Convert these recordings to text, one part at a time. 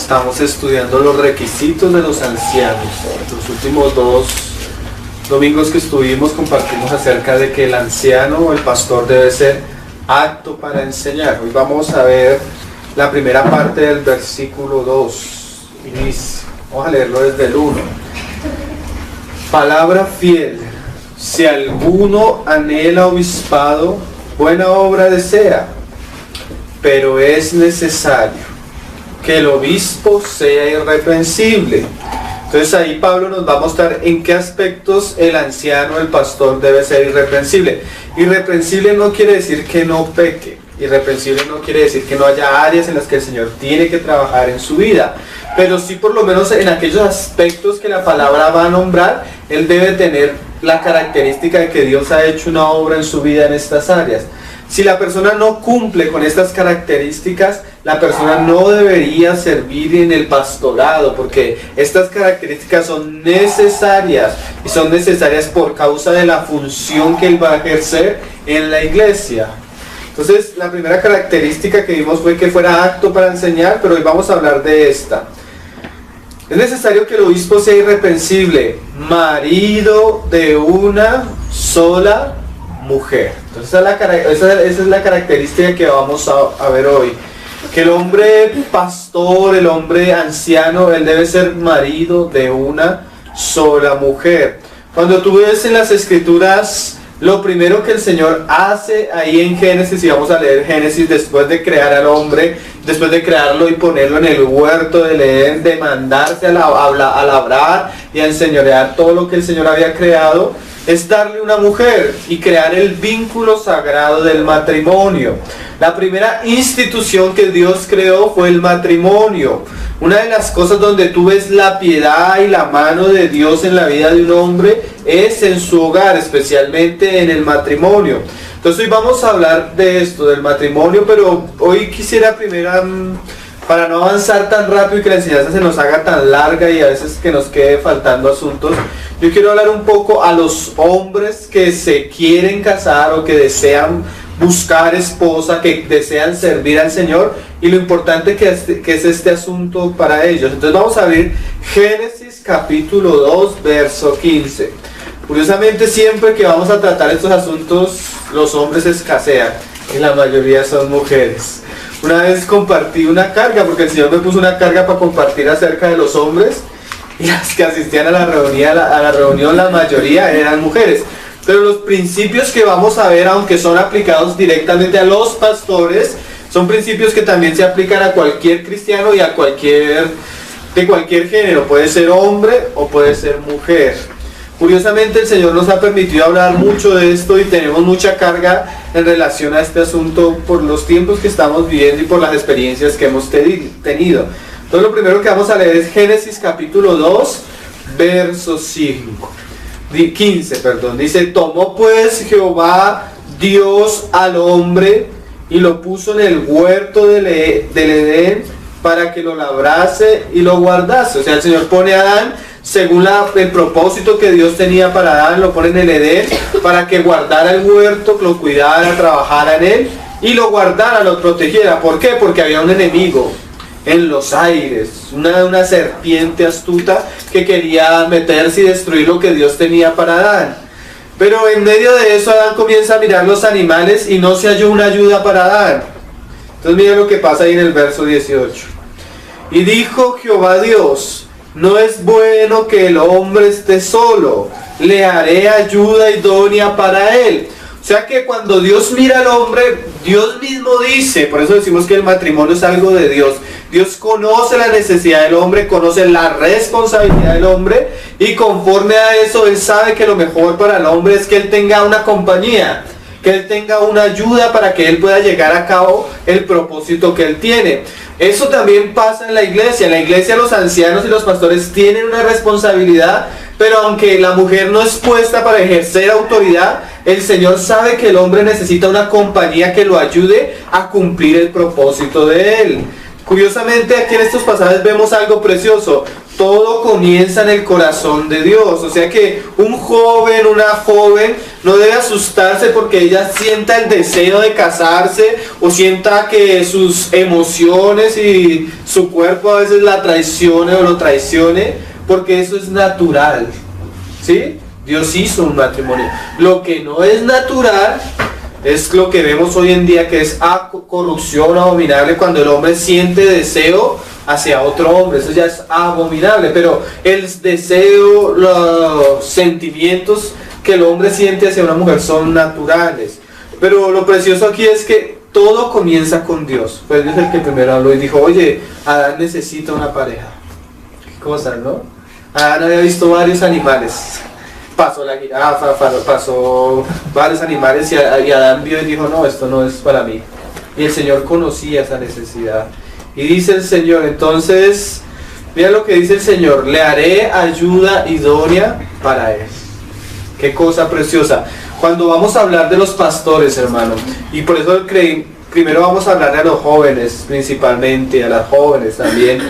Estamos estudiando los requisitos de los ancianos. Los últimos 2 domingos que estuvimos compartimos acerca de que el anciano o el pastor debe ser apto para enseñar. Hoy vamos a ver la primera parte del versículo 2. Inicia. Vamos a leerlo desde el 1. Palabra fiel. Si alguno anhela obispado, buena obra desea, pero es necesario que el obispo sea irreprensible. Entonces ahí Pablo nos va a mostrar en qué aspectos el anciano, el pastor, debe ser irreprensible. Irreprensible no quiere decir que no peque. Irreprensible no quiere decir que no haya áreas en las que el Señor tiene que trabajar en su vida. Pero sí, por lo menos en aquellos aspectos que la palabra va a nombrar, él debe tener la característica de que Dios ha hecho una obra en su vida en estas áreas. Si la persona no cumple con estas características, la persona no debería servir en el pastorado, porque estas características son necesarias, y son necesarias por causa de la función que él va a ejercer en la iglesia. Entonces, la primera característica que vimos fue que fuera apto para enseñar, pero hoy vamos a hablar de esta. Es necesario que el obispo sea irreprensible, marido de una sola mujer. Entonces esa es la característica que vamos a ver hoy. Que el hombre pastor, el hombre anciano, él debe ser marido de una sola mujer. Cuando tú ves en las escrituras, lo primero que el Señor hace ahí en Génesis, y vamos a leer Génesis, después de crear al hombre, después de crearlo y ponerlo en el huerto del Edén, de mandarse a labrar y a enseñorear todo lo que el Señor había creado, es darle una mujer y crear el vínculo sagrado del matrimonio. La primera institución que Dios creó fue el matrimonio. Una de las cosas donde tú ves la piedad y la mano de Dios en la vida de un hombre es en su hogar, especialmente en el matrimonio. Entonces hoy vamos a hablar de esto, del matrimonio, pero hoy quisiera primero, para no avanzar tan rápido y que la enseñanza se nos haga tan larga y a veces que nos quede faltando asuntos, yo quiero hablar un poco a los hombres que se quieren casar o que desean buscar esposa, que desean servir al Señor, y lo importante que es este asunto para ellos. Entonces vamos a abrir Génesis capítulo 2, verso 15. Curiosamente, siempre que vamos a tratar estos asuntos, los hombres escasean, y la mayoría son mujeres. Una vez compartí una carga, porque el Señor me puso una carga para compartir acerca de los hombres, y las que asistían a la reunión, la mayoría eran mujeres. Pero los principios que vamos a ver, aunque son aplicados directamente a los pastores, son principios que también se aplican a cualquier cristiano y a de cualquier género. Puede ser hombre o puede ser mujer. Curiosamente, el Señor nos ha permitido hablar mucho de esto y tenemos mucha carga en relación a este asunto por los tiempos que estamos viviendo y por las experiencias que hemos tenido. Entonces, lo primero que vamos a leer es Génesis capítulo 2, verso 15. Dice: tomó pues Jehová Dios al hombre y lo puso en el huerto del Edén para que lo labrase y lo guardase. O sea, el Señor pone a Adán, según el propósito que Dios tenía para Adán, lo pone en el Edén para que guardara el huerto, lo cuidara, trabajara en él y lo guardara, lo protegiera. ¿Por qué? Porque había un enemigo en los aires, una serpiente astuta que quería meterse y destruir lo que Dios tenía para Adán. Pero en medio de eso Adán comienza a mirar los animales y no se halló una ayuda para Adán. Entonces mira lo que pasa ahí en el verso 18. Y dijo Jehová Dios: no es bueno que el hombre esté solo, le haré ayuda idónea para él. O sea que cuando Dios mira al hombre, Dios mismo dice, por eso decimos que el matrimonio es algo de Dios. Dios conoce la necesidad del hombre, conoce la responsabilidad del hombre, y conforme a eso, Él sabe que lo mejor para el hombre es que él tenga una compañía, que él tenga una ayuda para que él pueda llegar a cabo el propósito que él tiene. Eso también pasa en la iglesia. En la iglesia los ancianos y los pastores tienen una responsabilidad, pero aunque la mujer no es puesta para ejercer autoridad, el Señor sabe que el hombre necesita una compañía que lo ayude a cumplir el propósito de él. Curiosamente, aquí en estos pasajes vemos algo precioso. todo comienza en el corazón de Dios. O sea que un joven, una joven, no debe asustarse porque ella sienta el deseo de casarse o sienta que sus emociones y su cuerpo a veces la traicione o lo traicione, porque eso es natural, ¿sí? Dios hizo un matrimonio. Lo que no es natural es lo que vemos hoy en día, que es corrupción abominable, cuando el hombre siente deseo hacia otro hombre. Eso ya es abominable, pero el deseo, los sentimientos que el hombre siente hacia una mujer son naturales. Pero lo precioso aquí es que todo comienza con Dios. Fue Dios el que primero habló y dijo, oye, Adán necesita una pareja. Qué cosa, ¿no? Adán había visto varios animales. Pasó la jirafa, pasó varios animales y Adán vio y dijo, no, esto no es para mí. Y el Señor conocía esa necesidad. Y dice el Señor, entonces, mira lo que dice el Señor, le haré ayuda idónea para él. Qué cosa preciosa. Cuando vamos a hablar de los pastores, hermano, y por eso primero vamos a hablar a los jóvenes, principalmente, a las jóvenes también.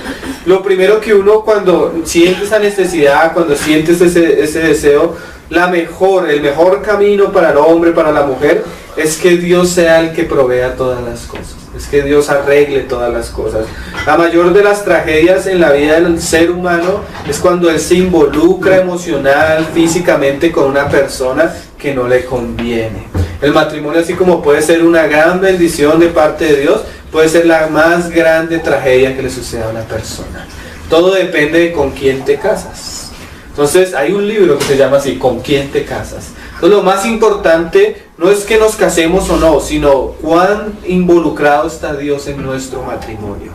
Lo primero que uno cuando siente esa necesidad, cuando sientes ese deseo, el mejor camino para el hombre, para la mujer, es que Dios sea el que provea todas las cosas. Es que Dios arregle todas las cosas. La mayor de las tragedias en la vida del ser humano es cuando él se involucra emocional, físicamente con una persona que no le conviene. El matrimonio, así como puede ser una gran bendición de parte de Dios, puede ser la más grande tragedia que le suceda a una persona. Todo depende de con quién te casas. Entonces hay un libro que se llama así, ¿con quién te casas? Entonces lo más importante no es que nos casemos o no, sino cuán involucrado está Dios en nuestro matrimonio.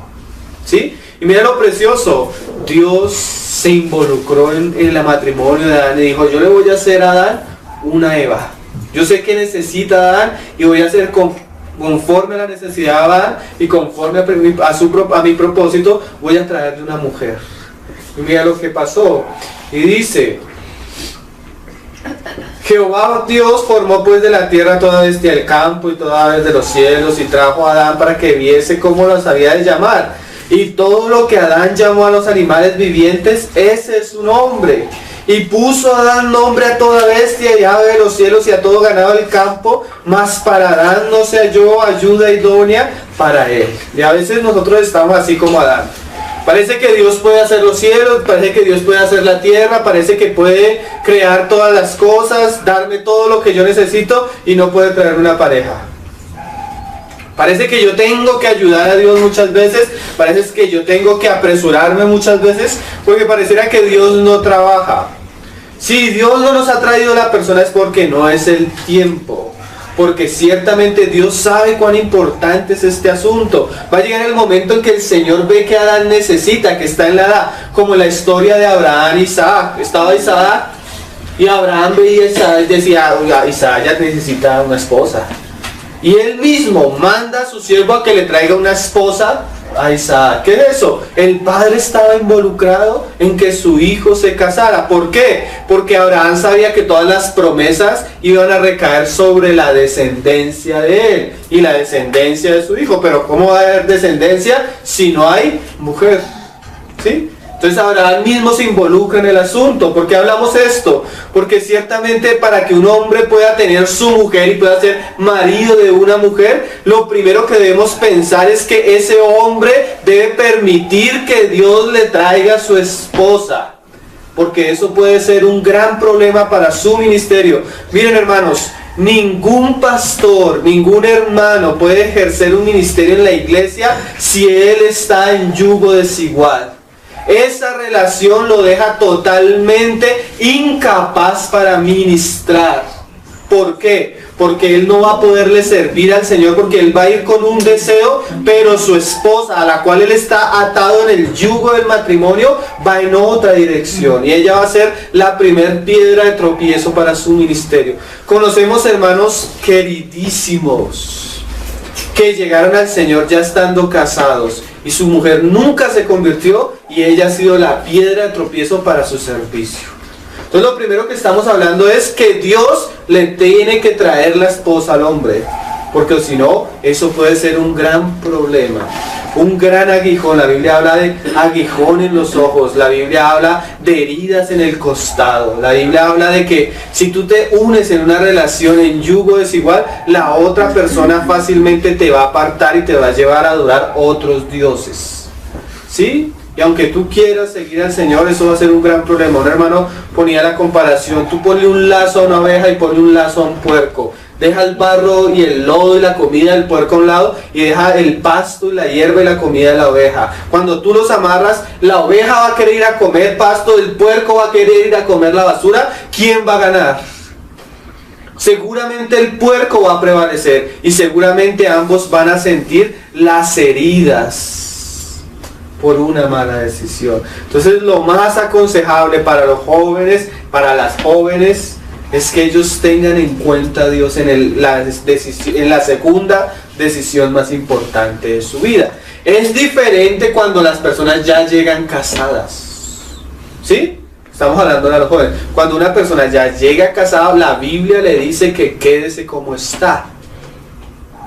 ¿Sí? Y mira lo precioso, Dios se involucró en el matrimonio de Adán y dijo, yo le voy a hacer a Adán una Eva. Yo sé que necesita Adán y voy a hacer conforme a la necesidad de Adán y conforme a mi propósito, voy a traerle una mujer. Y mira lo que pasó. Y dice, Jehová Dios formó pues de la tierra toda bestia del campo y toda ave de los cielos y trajo a Adán para que viese cómo los había de llamar. Y todo lo que Adán llamó a los animales vivientes, ese es su nombre. Y puso Adán nombre a toda bestia y ave de los cielos y a todo ganado del campo, mas para Adán no se halló ayuda idónea para él. Y a veces nosotros estamos así como Adán. Parece que Dios puede hacer los cielos, parece que Dios puede hacer la tierra, parece que puede crear todas las cosas, darme todo lo que yo necesito y no puede traer una pareja. Parece que yo tengo que ayudar a Dios muchas veces, parece que yo tengo que apresurarme muchas veces, porque pareciera que Dios no trabaja. Si Dios no nos ha traído la persona es porque no es el tiempo. Porque ciertamente Dios sabe cuán importante es este asunto. Va a llegar el momento en que el Señor ve que Adán necesita, que está en la edad, como la historia de Abraham e Isaac. Estaba Isaac y Abraham veía a Isaac y decía, oiga, Isaac ya necesita una esposa. Y él mismo manda a su siervo a que le traiga una esposa a Isaac. ¿Qué es eso? El padre estaba involucrado en que su hijo se casara. ¿Por qué? Porque Abraham sabía que todas las promesas iban a recaer sobre la descendencia de él y la descendencia de su hijo. Pero ¿cómo va a haber descendencia si no hay mujer? ¿Sí? Entonces Abraham mismo se involucra en el asunto. ¿Por qué hablamos esto? Porque ciertamente para que un hombre pueda tener su mujer y pueda ser marido de una mujer, lo primero que debemos pensar es que ese hombre debe permitir que Dios le traiga a su esposa. Porque eso puede ser un gran problema para su ministerio. Miren, hermanos, ningún pastor, ningún hermano puede ejercer un ministerio en la iglesia si él está en yugo desigual. Esa relación lo deja totalmente incapaz para ministrar. ¿Por qué? Porque él no va a poderle servir al Señor, porque él va a ir con un deseo, pero su esposa, a la cual él está atado en el yugo del matrimonio, va en otra dirección. Y ella va a ser la primer piedra de tropiezo para su ministerio. Conocemos hermanos queridísimos que llegaron al Señor ya estando casados y su mujer nunca se convirtió y ella ha sido la piedra de tropiezo para su servicio. Entonces lo primero que estamos hablando es que Dios le tiene que traer la esposa al hombre, porque si no, eso puede ser un gran problema. un gran aguijón. La Biblia habla de aguijón en los ojos, la Biblia habla de heridas en el costado, la Biblia habla de que si tú te unes en una relación en yugo desigual, la otra persona fácilmente te va a apartar y te va a llevar a adorar otros dioses, ¿sí? Y aunque tú quieras seguir al Señor, eso va a ser un gran problema. Un hermano ponía la comparación: tú ponle un lazo a una oveja y ponle un lazo a un puerco. Deja el barro y el lodo y la comida del puerco a un lado y deja el pasto y la hierba y la comida de la oveja. Cuando tú los amarras, la oveja va a querer ir a comer pasto, el puerco va a querer ir a comer la basura. ¿Quién va a ganar? Seguramente el puerco va a prevalecer y seguramente ambos van a sentir las heridas por una mala decisión. Entonces lo más aconsejable para los jóvenes, para las jóvenes, es que ellos tengan en cuenta a Dios en la segunda decisión más importante de su vida. Es diferente cuando las personas ya llegan casadas, ¿sí? Estamos hablando de los jóvenes. Cuando una persona ya llega casada, la Biblia le dice que quédese como está.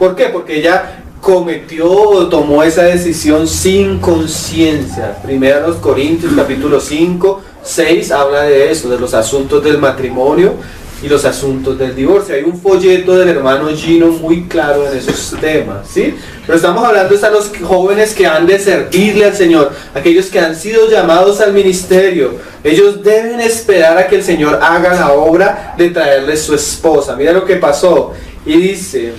¿Por qué? Porque ella cometió o tomó esa decisión sin conciencia. Primero los Corintios capítulo 5, 6 habla de eso, de los asuntos del matrimonio y los asuntos del divorcio. Hay un folleto del hermano Gino muy claro en esos temas, ¿sí? Pero estamos hablando de los jóvenes que han de servirle al Señor, aquellos que han sido llamados al ministerio. Ellos deben esperar a que el Señor haga la obra de traerles su esposa. Mira lo que pasó. Y dice: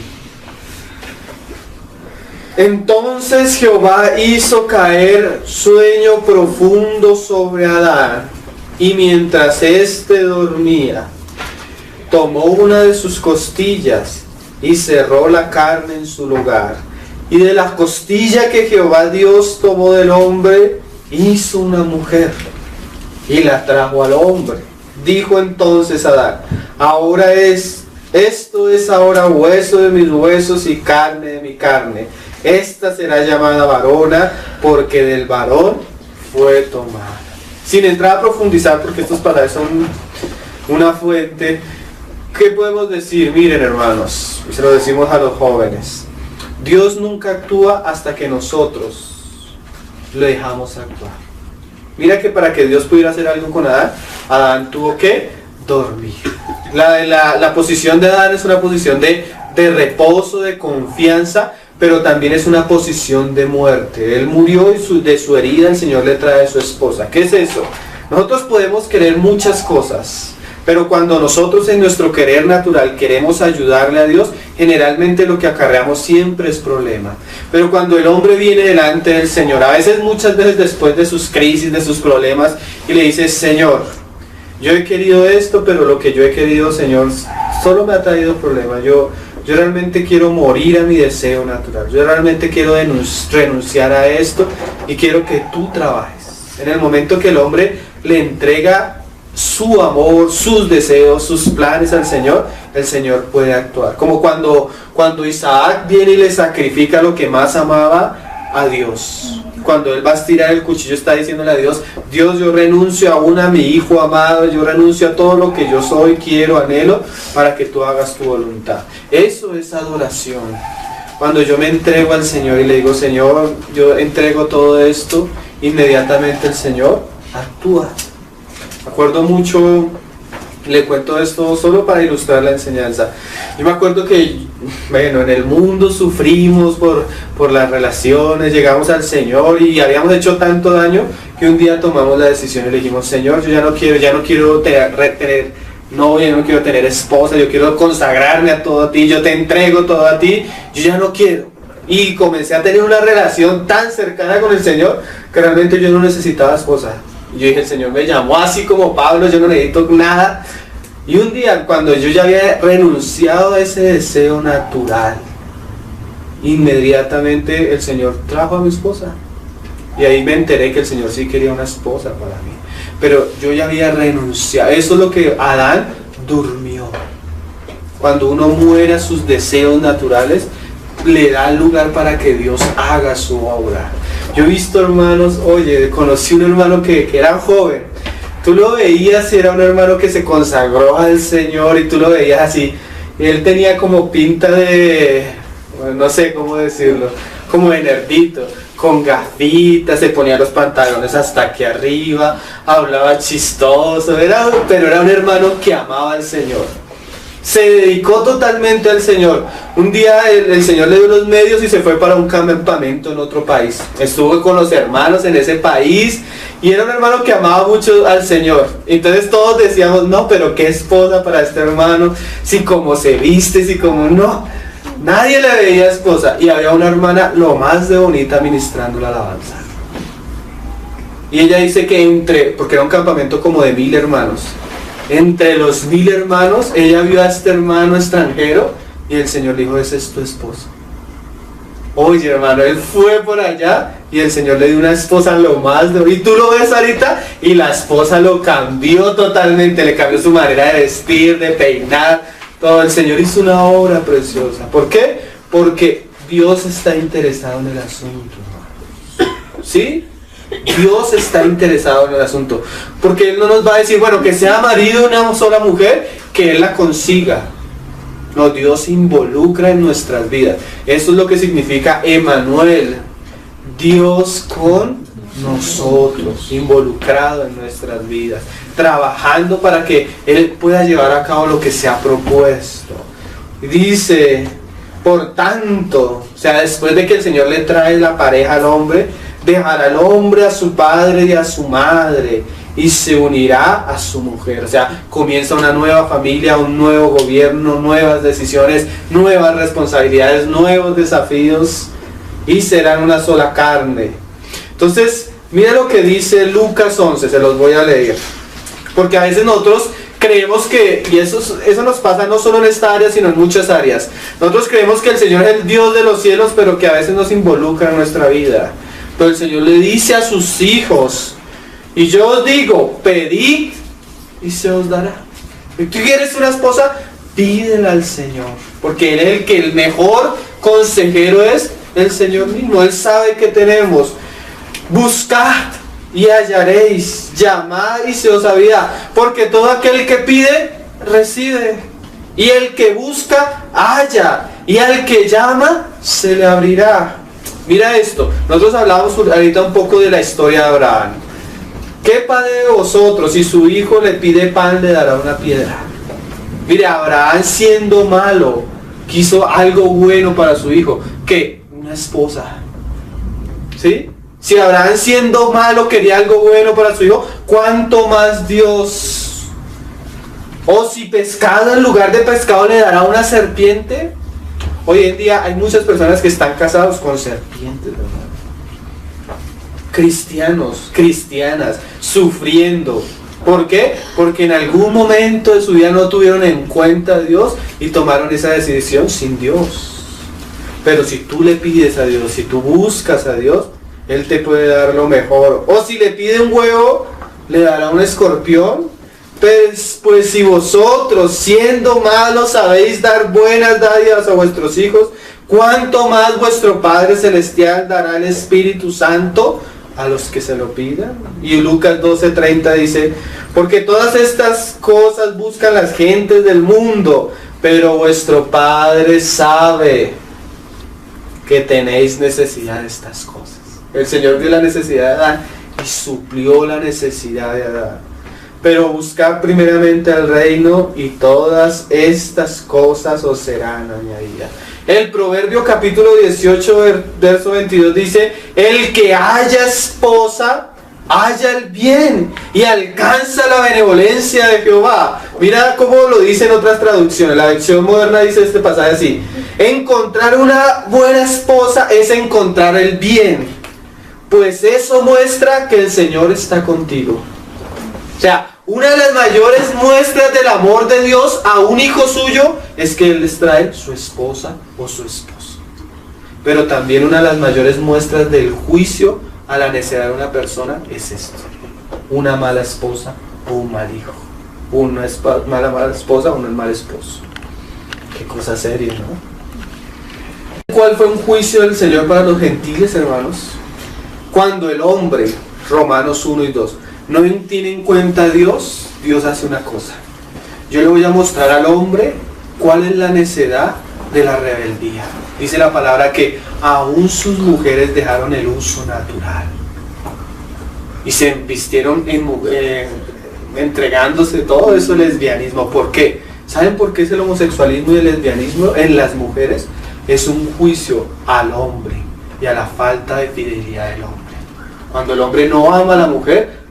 entonces Jehová hizo caer sueño profundo sobre Adán, y mientras éste dormía, tomó una de sus costillas y cerró la carne en su lugar. Y de la costilla que Jehová Dios tomó del hombre, hizo una mujer y la trajo al hombre. Dijo entonces Adán: esto es ahora hueso de mis huesos y carne de mi carne. Esta será llamada varona, porque del varón fue tomada. Sin entrar a profundizar, porque estos pasajes son una fuente, ¿qué podemos decir? Miren, hermanos, y se lo decimos a los jóvenes: Dios nunca actúa hasta que nosotros lo dejamos actuar. Mira que para que Dios pudiera hacer algo con Adán, Adán tuvo que dormir. La posición de Adán es una posición de reposo, de confianza, pero también es una posición de muerte. Él murió y de su herida el Señor le trae a su esposa. ¿Qué es eso? Nosotros podemos querer muchas cosas, pero cuando nosotros en nuestro querer natural queremos ayudarle a Dios, generalmente lo que acarreamos siempre es problema. Pero cuando el hombre viene delante del Señor, a veces muchas veces después de sus crisis, de sus problemas, y le dice: Señor, yo he querido esto, pero lo que yo he querido, Señor, solo me ha traído problemas. Yo realmente quiero morir a mi deseo natural. Yo realmente quiero renunciar a esto y quiero que tú trabajes. En el momento que el hombre le entrega su amor, sus deseos, sus planes al Señor, el Señor puede actuar. Como cuando Isaac viene y le sacrifica lo que más amaba a Dios. Cuando él va a estirar el cuchillo, está diciéndole a Dios: Dios, yo renuncio aún a mi hijo amado, yo renuncio a todo lo que yo soy, quiero, anhelo, para que tú hagas tu voluntad. Eso es adoración. Cuando yo me entrego al Señor y le digo: Señor, yo entrego todo esto, inmediatamente el Señor actúa. Me acuerdo mucho, le cuento esto solo para ilustrar la enseñanza. Yo me acuerdo que, bueno, en el mundo sufrimos por las relaciones, llegamos al Señor y habíamos hecho tanto daño que un día tomamos la decisión y le dijimos: Señor, yo ya no quiero tener novia, yo no quiero tener esposa, yo quiero consagrarme a todo a ti, yo te entrego todo a ti, yo ya no quiero. Y comencé a tener una relación tan cercana con el Señor que realmente yo no necesitaba esposa. Y yo dije: el Señor me llamó así como Pablo, yo no necesito nada. Y un día, cuando yo ya había renunciado a ese deseo natural, inmediatamente el Señor trajo a mi esposa. Y ahí me enteré que el Señor sí quería una esposa para mí. Pero yo ya había renunciado. Eso es lo que Adán durmió. Cuando uno muere a sus deseos naturales, le da lugar para que Dios haga su obra. Yo he visto hermanos, conocí un hermano que era joven. Tú lo veías y era un hermano que se consagró al Señor y tú lo veías así. Y él tenía como pinta de, no sé cómo decirlo, como de nerdito, con gafitas, se ponía los pantalones hasta aquí arriba, hablaba chistoso, pero era un hermano que amaba al Señor. Se dedicó totalmente al Señor. Un día el Señor le dio los medios y se fue para un campamento en otro país. Estuvo con los hermanos en ese país y era un hermano que amaba mucho al Señor. Entonces todos decíamos, no, pero qué esposa para este hermano, si como se viste, si como no. Nadie le veía esposa. Y había una hermana lo más de bonita ministrando la alabanza. Y ella dice que porque era un campamento como de 1000 hermanos. Entre los 1000 hermanos, ella vio a este hermano extranjero y el Señor le dijo, ese es tu esposo. Oye, hermano, él fue por allá y el Señor le dio una esposa lo más de... Y tú lo ves ahorita y la esposa lo cambió totalmente, le cambió su manera de vestir, de peinar, todo. El Señor hizo una obra preciosa. ¿Por qué? Porque Dios está interesado en el asunto, hermano. ¿Sí? Dios está interesado en el asunto, porque Él no nos va a decir, bueno, que sea marido de una sola mujer, que Él la consiga. No, Dios se involucra en nuestras vidas. Eso es lo que significa Emmanuel, Dios con nosotros, involucrado en nuestras vidas, trabajando para que Él pueda llevar a cabo lo que se ha propuesto. Dice, por tanto, o sea, después de que el Señor le trae la pareja al hombre, dejará al hombre a su padre y a su madre y se unirá a su mujer. O sea, comienza una nueva familia, un nuevo gobierno, nuevas decisiones, nuevas responsabilidades, nuevos desafíos y serán una sola carne. Entonces, mira lo que dice Lucas 11, se los voy a leer. Porque a veces nosotros creemos que, y eso nos pasa no solo en esta área, sino en muchas áreas. Nosotros creemos que el Señor es el Dios de los cielos, pero que a veces nos involucra en nuestra vida. Pero el Señor le dice a sus hijos, y yo os digo, pedid y se os dará. Si tú quieres una esposa, pídela al Señor, porque Él es el mejor consejero es el Señor mismo. Él sabe que tenemos. Buscad y hallaréis, llamad y se os abrirá, porque todo aquel que pide, recibe, y el que busca, halla, y al que llama, se le abrirá. Mira esto, nosotros hablamos ahorita un poco de la historia de Abraham. ¿Qué padre de vosotros, si su hijo le pide pan, le dará una piedra? Mire, Abraham, siendo malo, quiso algo bueno para su hijo. ¿Qué? Una esposa. ¿Sí? Si Abraham, siendo malo, quería algo bueno para su hijo, ¿cuánto más Dios? O si pescado en lugar de pescado le dará una serpiente. Hoy en día hay muchas personas que están casados con serpientes, ¿verdad? Cristianos, cristianas, sufriendo. ¿Por qué? Porque en algún momento de su vida no tuvieron en cuenta a Dios y tomaron esa decisión sin Dios. Pero si tú le pides a Dios, si tú buscas a Dios, Él te puede dar lo mejor. O si le pide un huevo, le dará un escorpión. Pues si vosotros, siendo malos, sabéis dar buenas dádivas a vuestros hijos, ¿cuánto más vuestro Padre Celestial dará el Espíritu Santo a los que se lo pidan? Y Lucas 12:30 dice, porque todas estas cosas buscan las gentes del mundo, pero vuestro Padre sabe que tenéis necesidad de estas cosas. El Señor vio la necesidad de Adán y suplió la necesidad de Adán. Pero buscad primeramente el reino y todas estas cosas os serán añadidas. El Proverbio capítulo 18, verso 22 dice, el que haya esposa, halla el bien y alcanza la benevolencia de Jehová. Mira cómo lo dice en otras traducciones. La versión moderna dice este pasaje así: encontrar una buena esposa es encontrar el bien, pues eso muestra que el Señor está contigo. O sea, una de las mayores muestras del amor de Dios a un hijo suyo es que Él les trae su esposa o su esposo. Pero también una de las mayores muestras del juicio a la necedad de una persona es esto: una mala esposa o un mal hijo. Una mala esposa o un mal esposo. Qué cosa seria, ¿no? ¿Cuál fue un juicio del Señor para los gentiles, hermanos? Cuando el hombre, Romanos 1 y 2, no tiene en cuenta a Dios, Dios hace una cosa: yo le voy a mostrar al hombre cuál es la necedad de la rebeldía. Dice la palabra que aún sus mujeres dejaron el uso natural y se vistieron entregándose todo eso, el lesbianismo. ¿Por qué? ¿Saben por qué es el homosexualismo y el lesbianismo en las mujeres? Es un juicio al hombre y a la falta de fidelidad del hombre. Cuando el hombre no ama a la mujer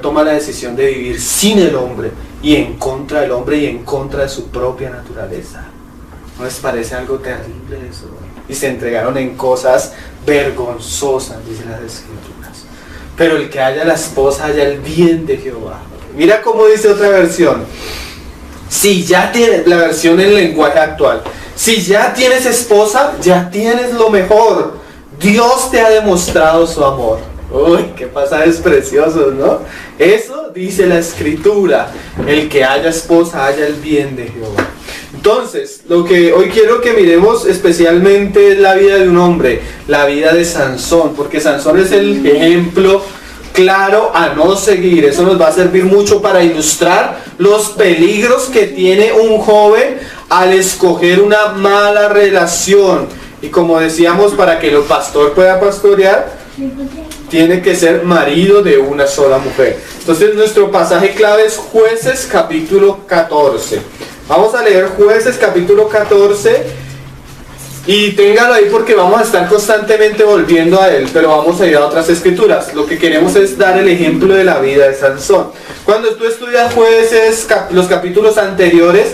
toma la decisión de vivir sin el hombre y en contra del hombre y en contra de su propia naturaleza. ¿No les parece algo terrible eso? Y se entregaron en cosas vergonzosas, dicen las Escrituras. Pero el que haya la esposa, haya el bien de Jehová. Mira cómo dice otra versión. Si ya tienes, la versión en lenguaje actual, si ya tienes esposa, ya tienes lo mejor. Dios te ha demostrado su amor. Uy, qué pasajes preciosos, ¿no? Eso dice la Escritura. El que haya esposa, haya el bien de Jehová. Entonces, lo que hoy quiero que miremos especialmente es la vida de un hombre, la vida de Sansón, porque Sansón es el ejemplo claro a no seguir. Eso nos va a servir mucho para ilustrar los peligros que tiene un joven al escoger una mala relación. Y como decíamos, para que el pastor pueda pastorear, tiene que ser marido de una sola mujer. Entonces nuestro pasaje clave es Jueces capítulo 14. Vamos a leer Jueces capítulo 14 y téngalo ahí porque vamos a estar constantemente volviendo a él, pero vamos a ir a otras escrituras. Lo que queremos es dar el ejemplo de la vida de Sansón. Cuando tú estudias Jueces, los capítulos anteriores,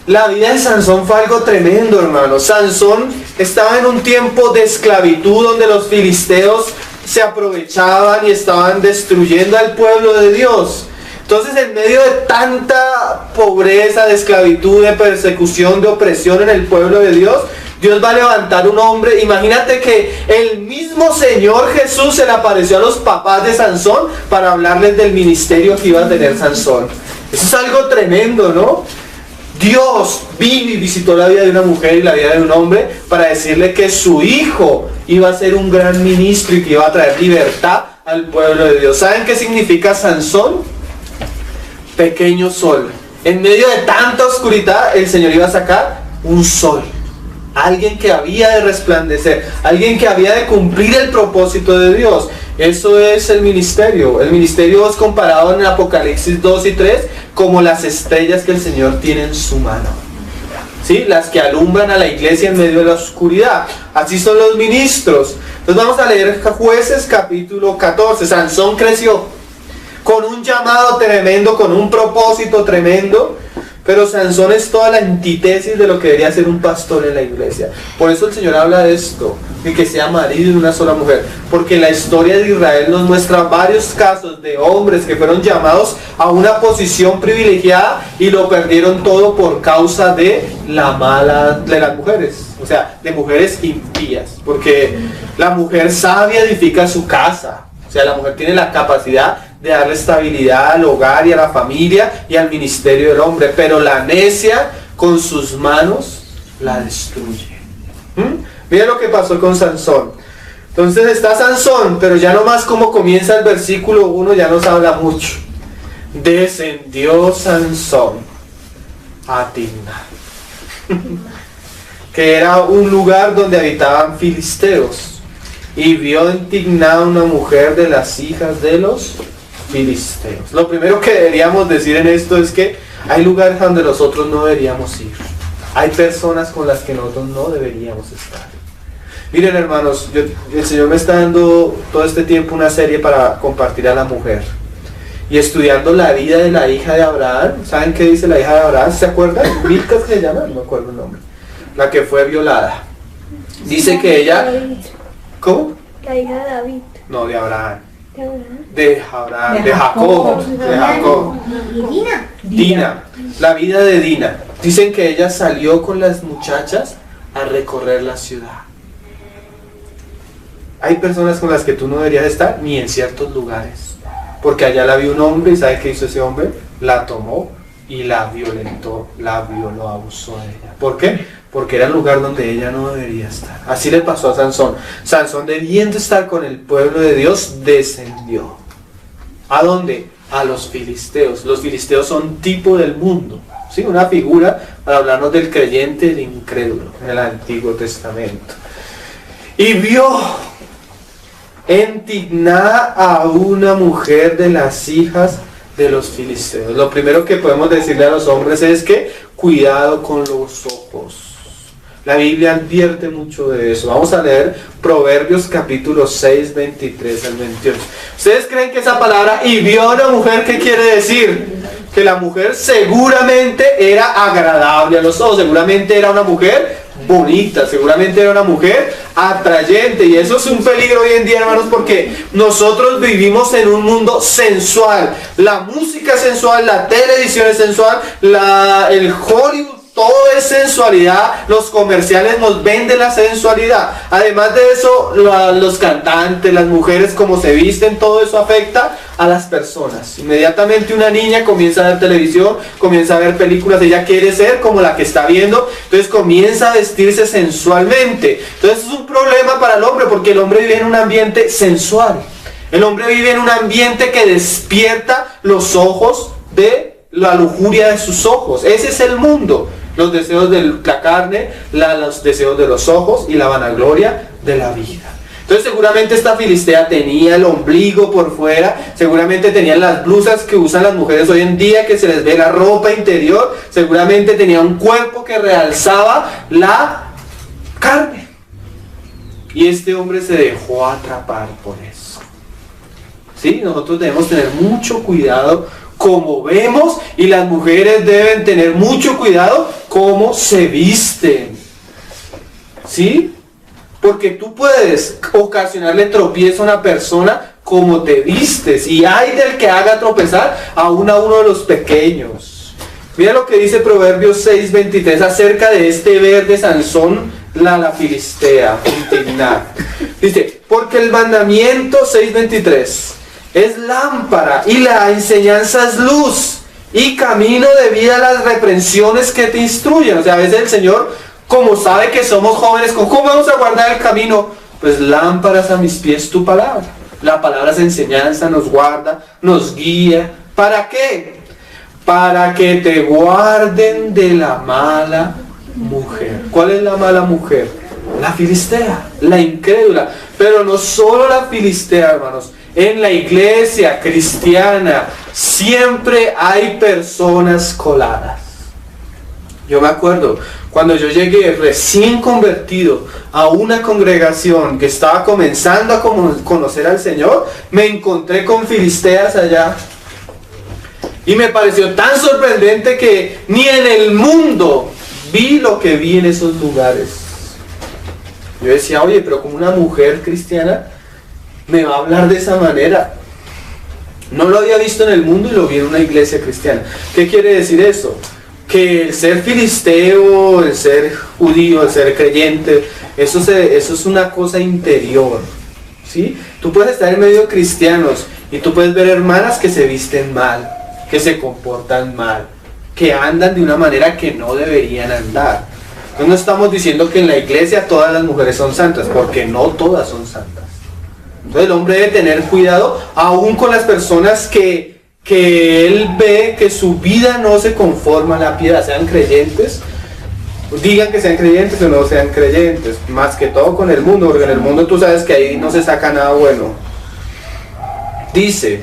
la vida de Sansón fue algo tremendo, hermano. Sansón estaba en un tiempo de esclavitud donde los filisteos se aprovechaban y estaban destruyendo al pueblo de Dios. Entonces, en medio de tanta pobreza, de esclavitud, de persecución, de opresión en el pueblo de Dios, Dios va a levantar un hombre. Imagínate que el mismo Señor Jesús se le apareció a los papás de Sansón para hablarles del ministerio que iba a tener Sansón. Eso es algo tremendo, ¿no? Dios vino y visitó la vida de una mujer y la vida de un hombre para decirle que su hijo iba a ser un gran ministro y que iba a traer libertad al pueblo de Dios. ¿Saben qué significa Sansón? Pequeño sol. En medio de tanta oscuridad, el Señor iba a sacar un sol. Alguien que había de resplandecer, alguien que había de cumplir el propósito de Dios. Eso es el ministerio. El ministerio es comparado en Apocalipsis 2 y 3 como las estrellas que el Señor tiene en su mano. ¿Sí? Las que alumbran a la iglesia en medio de la oscuridad. Así son los ministros. Entonces vamos a leer Jueces capítulo 14. Sansón creció con un llamado tremendo, con un propósito tremendo. Pero Sansón es toda la antítesis de lo que debería ser un pastor en la iglesia. Por eso el Señor habla de esto, de que sea marido de una sola mujer. Porque la historia de Israel nos muestra varios casos de hombres que fueron llamados a una posición privilegiada y lo perdieron todo por causa de las mujeres. O sea, de mujeres impías. Porque la mujer sabia edifica su casa. O sea, la mujer tiene la capacidad de darle estabilidad al hogar y a la familia y al ministerio del hombre, pero la necia con sus manos la destruye. Mira lo que pasó con Sansón. Entonces está Sansón, pero ya nomás como comienza el versículo 1 ya nos habla mucho. Descendió Sansón a Timna, que era un lugar donde habitaban filisteos, y vio en Timna una mujer de las hijas de los filisteos. Lo primero que deberíamos decir en esto es que hay lugares donde nosotros no deberíamos ir. Hay personas con las que nosotros no deberíamos estar. Miren, hermanos, el Señor me está dando todo este tiempo una serie para compartir a la mujer. Y estudiando la vida de la hija de Abraham. ¿Saben qué dice la hija de Abraham? ¿Se acuerdan? ¿Milca se llama? No me acuerdo el nombre. La que fue violada. Dice que ella... ¿Cómo? La hija de David. No, de Abraham. ¿De Abraham? De Jacob. Dina. La vida de Dina. Dicen que ella salió con las muchachas a recorrer la ciudad. Hay personas con las que tú no deberías estar ni en ciertos lugares. Porque allá la vio un hombre y ¿sabe qué hizo ese hombre? La tomó y la violentó, la violó, abusó de ella. ¿Por qué? Porque era el lugar donde ella no debería estar. Así le pasó a Sansón. Sansón, debiendo estar con el pueblo de Dios, descendió. ¿A dónde? A los filisteos. Los filisteos son tipo del mundo. ¿sí? Una figura para hablarnos del creyente, el incrédulo, en el Antiguo Testamento. Y vio en Timná a una mujer de las hijas de los filisteos. Lo primero que podemos decirle a los hombres es que cuidado con los ojos. La Biblia advierte mucho de eso. Vamos a leer Proverbios capítulo 6, 23 al 28. ¿Ustedes creen que esa palabra y vio a una mujer qué quiere decir? Que la mujer seguramente era agradable a los ojos, seguramente era una mujer bonita, seguramente era una mujer atrayente, y eso es un peligro hoy en día, hermanos, porque nosotros vivimos en un mundo sensual. La música es sensual, la televisión es sensual, el Hollywood, todo es sensualidad. Los comerciales nos venden la sensualidad. Además de eso, los cantantes, las mujeres, como se visten, todo eso afecta a las personas. Inmediatamente una niña comienza a ver televisión, comienza a ver películas, ella quiere ser como la que está viendo, entonces comienza a vestirse sensualmente. Entonces es un problema para el hombre, porque el hombre vive en un ambiente sensual. El hombre vive en un ambiente que despierta los ojos de la lujuria de sus ojos. Ese es el mundo. Los deseos de la carne, los deseos de los ojos y la vanagloria de la vida. Entonces seguramente esta filistea tenía el ombligo por fuera, seguramente tenía las blusas que usan las mujeres hoy en día, que se les ve la ropa interior, seguramente tenía un cuerpo que realzaba la carne. Y este hombre se dejó atrapar por eso. ¿Sí? Nosotros debemos tener mucho cuidado como vemos, y las mujeres deben tener mucho cuidado cómo se visten. ¿Sí? Porque tú puedes ocasionarle tropiezo a una persona como te vistes, y hay del que haga tropezar aún a uno de los pequeños. Mira lo que dice Proverbios 6:23 acerca de este ver de Sansón, la filistea, Timná. Dice, porque el mandamiento 6:23 es lámpara y la enseñanza es luz y camino de vida las reprensiones que te instruyen. O sea, a veces el Señor, como sabe que somos jóvenes, ¿cómo vamos a guardar el camino? Pues lámparas a mis pies tu palabra. La palabra es enseñanza, nos guarda, nos guía. ¿Para qué? Para que te guarden de la mala mujer. ¿Cuál es la mala mujer? La filistea, la incrédula. Pero no solo la filistea, hermanos. En la iglesia cristiana siempre hay personas coladas. Yo me acuerdo cuando yo llegué recién convertido a una congregación que estaba comenzando a conocer al Señor, me encontré con filisteas allá. Y me pareció tan sorprendente que ni en el mundo vi lo que vi en esos lugares. Yo decía, oye, pero como una mujer cristiana me va a hablar de esa manera. No lo había visto en el mundo y lo vi en una iglesia cristiana. ¿Qué quiere decir eso? Que el ser filisteo, el ser judío, el ser creyente, eso es una cosa interior, ¿sí? Tú puedes estar en medio de cristianos y tú puedes ver hermanas que se visten mal, que se comportan mal, que andan de una manera que no deberían andar. No estamos diciendo que en la iglesia todas las mujeres son santas, porque no todas son santas. Entonces el hombre debe tener cuidado aún con las personas que él ve que su vida no se conforma a la piedad, sean creyentes, digan que sean creyentes o no sean creyentes, más que todo con el mundo, porque en el mundo tú sabes que ahí no se saca nada bueno. Dice,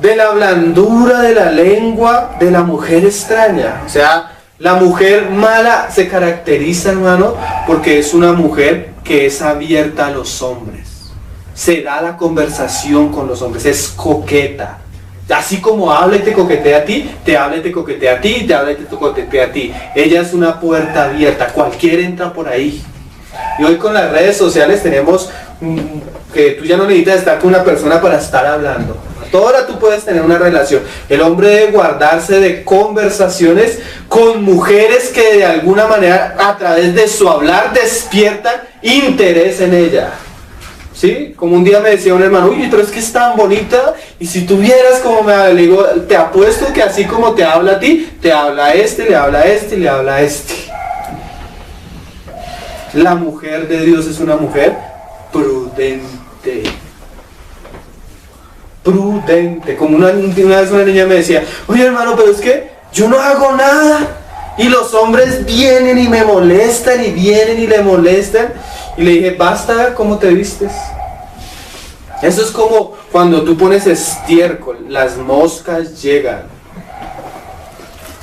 de la blandura de la lengua de la mujer extraña. O sea, la mujer mala se caracteriza, hermano, porque es una mujer que es abierta a los hombres. Se da la conversación con los hombres, es coqueta. Así como habla y te coquetea a ti, te habla y te coquetea a ti, te habla y te coquetea a ti. Ella es una puerta abierta, cualquiera entra por ahí. Y hoy con las redes sociales tenemos que tú ya no necesitas estar con una persona para estar hablando. A toda hora tú puedes tener una relación. El hombre debe guardarse de conversaciones con mujeres que de alguna manera a través de su hablar despiertan interés en ella. ¿Sí? Como un día me decía un hermano, uy, pero es que es tan bonita, y si tú vieras cómo me habla, le digo, te apuesto que así como te habla a ti, te habla a este, le habla a este, le habla a este. La mujer de Dios es una mujer prudente. Prudente. Como una vez una niña me decía, oye hermano, pero es que Yo no hago nada. Y los hombres vienen y me molestan y vienen y le molestan. Y le dije, basta cómo te vistes. Eso es como cuando tú pones estiércol, las moscas llegan.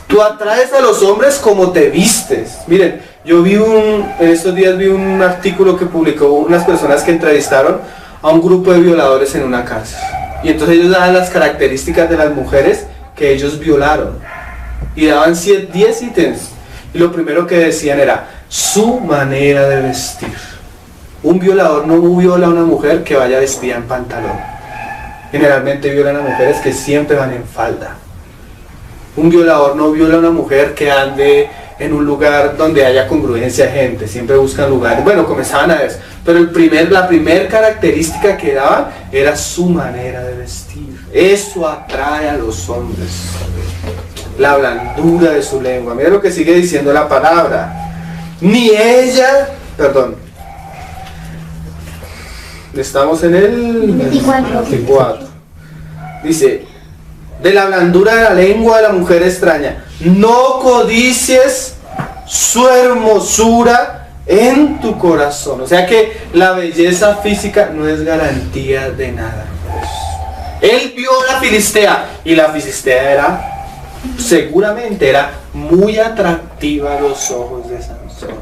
Tú atraes a los hombres como te vistes. Miren, yo en estos días vi un artículo que publicó unas personas que entrevistaron a un grupo de violadores en una cárcel. Y entonces ellos daban las características de las mujeres que ellos violaron. Y daban 10 ítems. Y lo primero que decían era su manera de vestir. Un violador no viola a una mujer que vaya vestida en pantalón. Generalmente violan a mujeres que siempre van en falda. Un violador no viola a una mujer que ande en un lugar donde haya congruencia de gente. Siempre buscan lugares. Bueno, comenzaban a eso. Pero la primera característica que daban era su manera de vestir. Eso atrae a los hombres. La blandura de su lengua. Mira lo que sigue diciendo la palabra. Ni ella, perdón. Estamos en el 24. Dice, de la blandura de la lengua de la mujer extraña, no codicies su hermosura en tu corazón. O sea que la belleza física no es garantía de nada. Él vio a la filistea y la filistea seguramente era muy atractiva a los ojos de Sansón.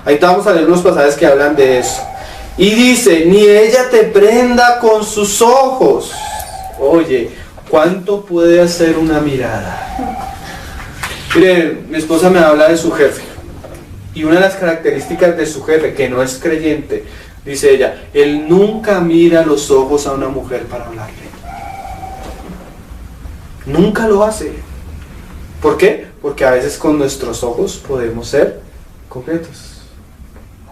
Ahí vamos a leer unos pasajes que hablan de eso. Y dice, ni ella te prenda con sus ojos. Oye, ¿cuánto puede hacer una mirada? Miren, mi esposa me habla de su jefe. Y una de las características de su jefe, que no es creyente, dice ella, él nunca mira los ojos a una mujer para hablarle. Nunca lo hace. ¿Por qué? Porque a veces con nuestros ojos podemos ser coquetos.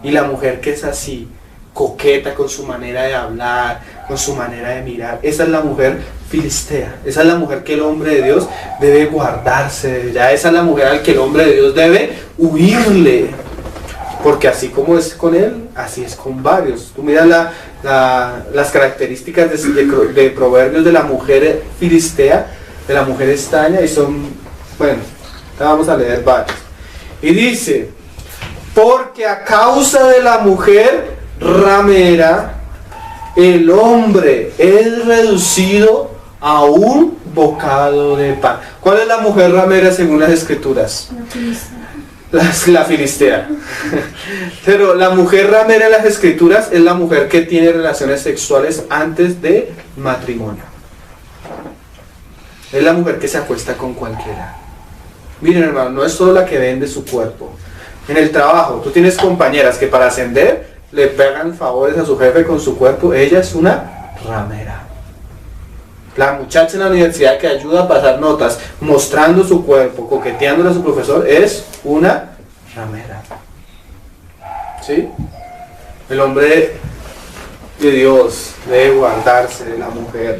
Y la mujer que es así, coqueta con su manera de hablar, con su manera de mirar, esa es la mujer filistea, esa es la mujer que el hombre de Dios debe guardarse, ya esa es la mujer al que el hombre de Dios debe huirle, porque así como es con él, así es con varios. Tú miras las características de Proverbios de la mujer filistea, de la mujer extraña, y son, bueno, vamos a leer varios. Y dice, porque a causa de la mujer ramera, el hombre es reducido a un bocado de pan. ¿Cuál es la mujer ramera según las escrituras? La filistea. Pero la mujer ramera en las escrituras es la mujer que tiene relaciones sexuales antes de matrimonio. Es la mujer que se acuesta con cualquiera. Miren, hermano, no es solo la que vende su cuerpo. En el trabajo, tú tienes compañeras que para ascender le pegan favores a su jefe con su cuerpo. Ella es una ramera. La muchacha en la universidad que ayuda a pasar notas mostrando su cuerpo, coqueteándole a su profesor, es una ramera. ¿Sí? El hombre de Dios debe guardarse de la mujer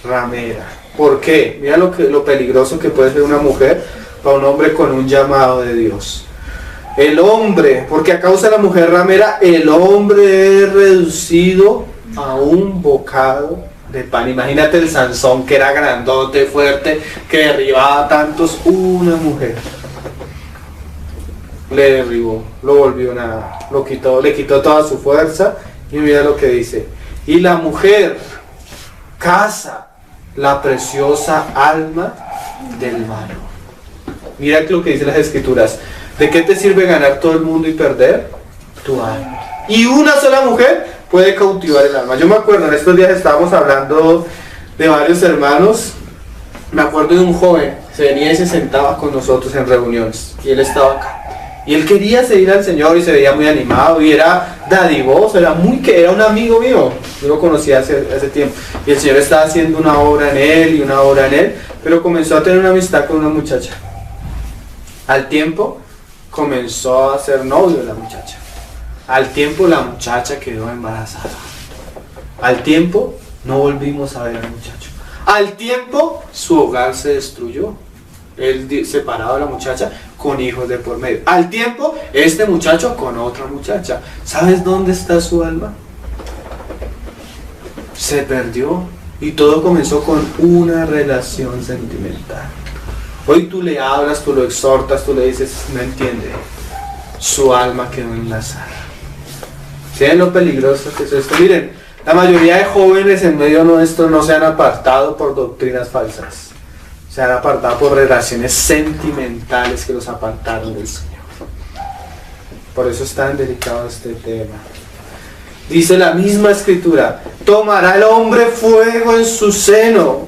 ramera. ¿Por qué? Mira lo peligroso que puede ser una mujer para un hombre con un llamado de Dios. El hombre, porque a causa de la mujer ramera, el hombre es reducido a un bocado de pan. Imagínate el Sansón, que era grandote, fuerte, que derribaba a tantos. Una mujer le derribó, lo volvió nada, le quitó toda su fuerza. Y mira lo que dice: y la mujer caza la preciosa alma del varón. Mira lo que dicen las escrituras: ¿de qué te sirve ganar todo el mundo y perder tu alma? Y una sola mujer puede cautivar el alma. Yo me acuerdo, en estos días estábamos hablando de varios hermanos. Me acuerdo de un joven, se venía y se sentaba con nosotros en reuniones, y él estaba acá. Y él quería seguir al Señor y se veía muy animado y era dadivoso, era un amigo mío. Yo lo conocía hace tiempo. Y el Señor estaba haciendo una obra en él y una obra en él, pero comenzó a tener una amistad con una muchacha. Al tiempo comenzó a ser novio de la muchacha. Al tiempo la muchacha quedó embarazada. Al tiempo no volvimos a ver al muchacho. Al tiempo su hogar se destruyó. Él separado de la muchacha con hijos de por medio. Al tiempo este muchacho con otra muchacha. ¿Sabes dónde está su alma? Se perdió. Y todo comenzó con una relación sentimental. Hoy tú le hablas, tú lo exhortas, tú le dices, no entiende. Su alma quedó enlazada. ¿Saben lo peligroso que es esto? Miren, la mayoría de jóvenes en medio nuestro no se han apartado por doctrinas falsas. Se han apartado por relaciones sentimentales que los apartaron del Señor. Por eso es tan delicado este tema. Dice la misma Escritura, tomará el hombre fuego en su seno,